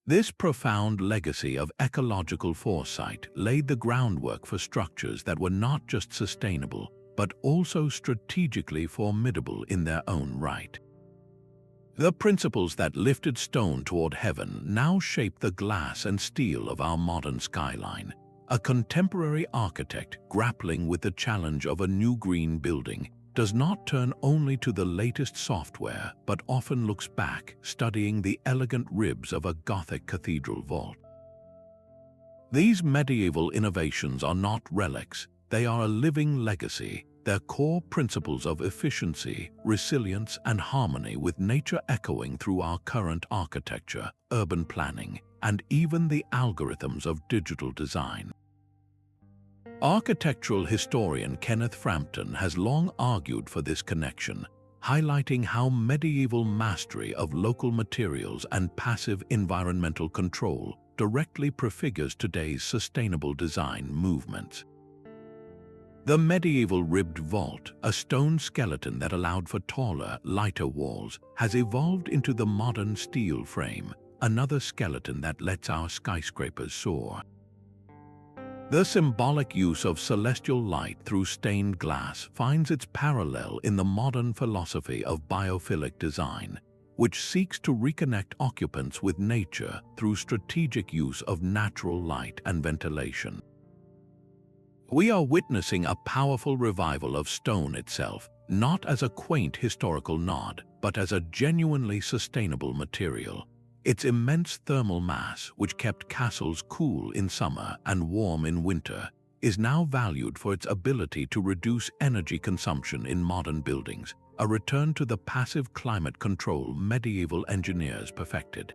This profound legacy of ecological foresight laid the groundwork for structures that were not just sustainable, but also strategically formidable in their own right. The principles that lifted stone toward heaven now shape the glass and steel of our modern skyline. A contemporary architect grappling with the challenge of a new green building does not turn only to the latest software, but often looks back, studying the elegant ribs of a Gothic cathedral vault. These medieval innovations are not relics, they are a living legacy, their core principles of efficiency, resilience, and harmony with nature echoing through our current architecture, urban planning, and even the algorithms of digital design. Architectural historian Kenneth Frampton has long argued for this connection, highlighting how medieval mastery of local materials and passive environmental control directly prefigures today's sustainable design movements. The medieval ribbed vault, a stone skeleton that allowed for taller, lighter walls, has evolved into the modern steel frame, another skeleton that lets our skyscrapers soar. The symbolic use of celestial light through stained glass finds its parallel in the modern philosophy of biophilic design, which seeks to reconnect occupants with nature through strategic use of natural light and ventilation. We are witnessing a powerful revival of stone itself, not as a quaint historical nod, but as a genuinely sustainable material. Its immense thermal mass, which kept castles cool in summer and warm in winter, is now valued for its ability to reduce energy consumption in modern buildings, a return to the passive climate control medieval engineers perfected.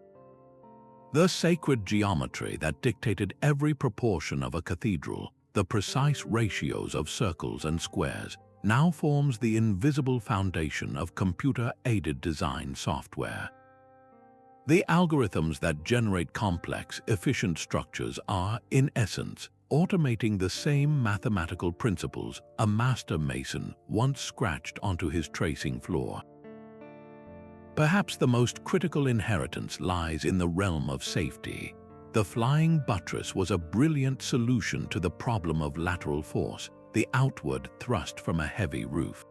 The sacred geometry that dictated every proportion of a cathedral, the precise ratios of circles and squares, now forms the invisible foundation of computer-aided design software. The algorithms that generate complex, efficient structures are, in essence, automating the same mathematical principles a master mason once scratched onto his tracing floor. Perhaps the most critical inheritance lies in the realm of safety. The flying buttress was a brilliant solution to the problem of lateral force, the outward thrust from a heavy roof.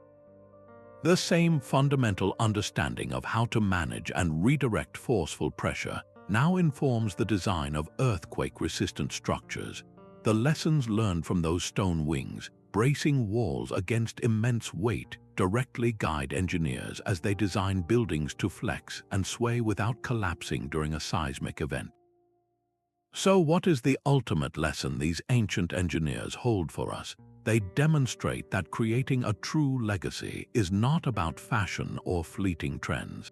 The same fundamental understanding of how to manage and redirect forceful pressure now informs the design of earthquake-resistant structures. The lessons learned from those stone wings, bracing walls against immense weight, directly guide engineers as they design buildings to flex and sway without collapsing during a seismic event. So what is the ultimate lesson these ancient engineers hold for us? They demonstrate that creating a true legacy is not about fashion or fleeting trends.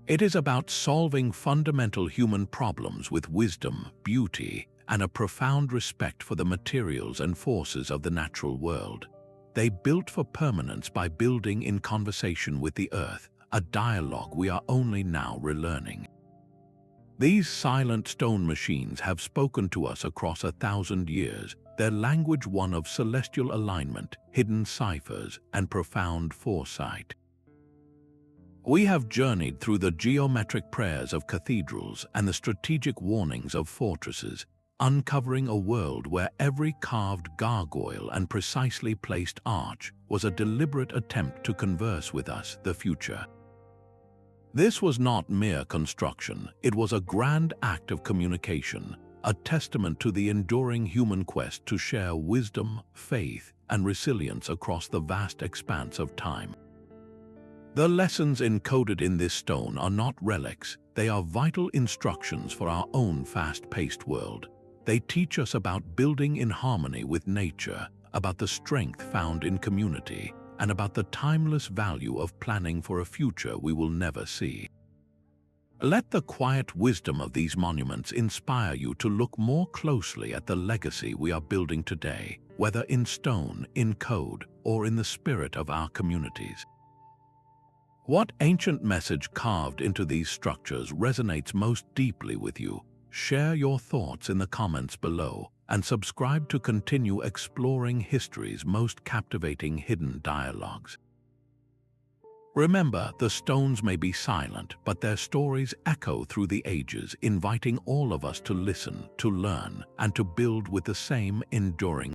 It is about solving fundamental human problems with wisdom, beauty, and a profound respect for the materials and forces of the natural world. They built for permanence by building in conversation with the earth, a dialogue we are only now relearning. These silent stone machines have spoken to us across 1,000 years, their language one of celestial alignment, hidden ciphers, and profound foresight. We have journeyed through the geometric prayers of cathedrals and the strategic warnings of fortresses, uncovering a world where every carved gargoyle and precisely placed arch was a deliberate attempt to converse with us, the future. This was not mere construction, it was a grand act of communication, a testament to the enduring human quest to share wisdom, faith, and resilience across the vast expanse of time. The lessons encoded in this stone are not relics, they are vital instructions for our own fast-paced world. They teach us about building in harmony with nature, about the strength found in community, and about the timeless value of planning for a future we will never see. Let the quiet wisdom of these monuments inspire you to look more closely at the legacy we are building today, whether in stone, in code, or in the spirit of our communities. What ancient message carved into these structures resonates most deeply with you? Share your thoughts in the comments below and subscribe to continue exploring history's most captivating hidden dialogues. Remember, the stones may be silent, but their stories echo through the ages, inviting all of us to listen, to learn, and to build with the same enduring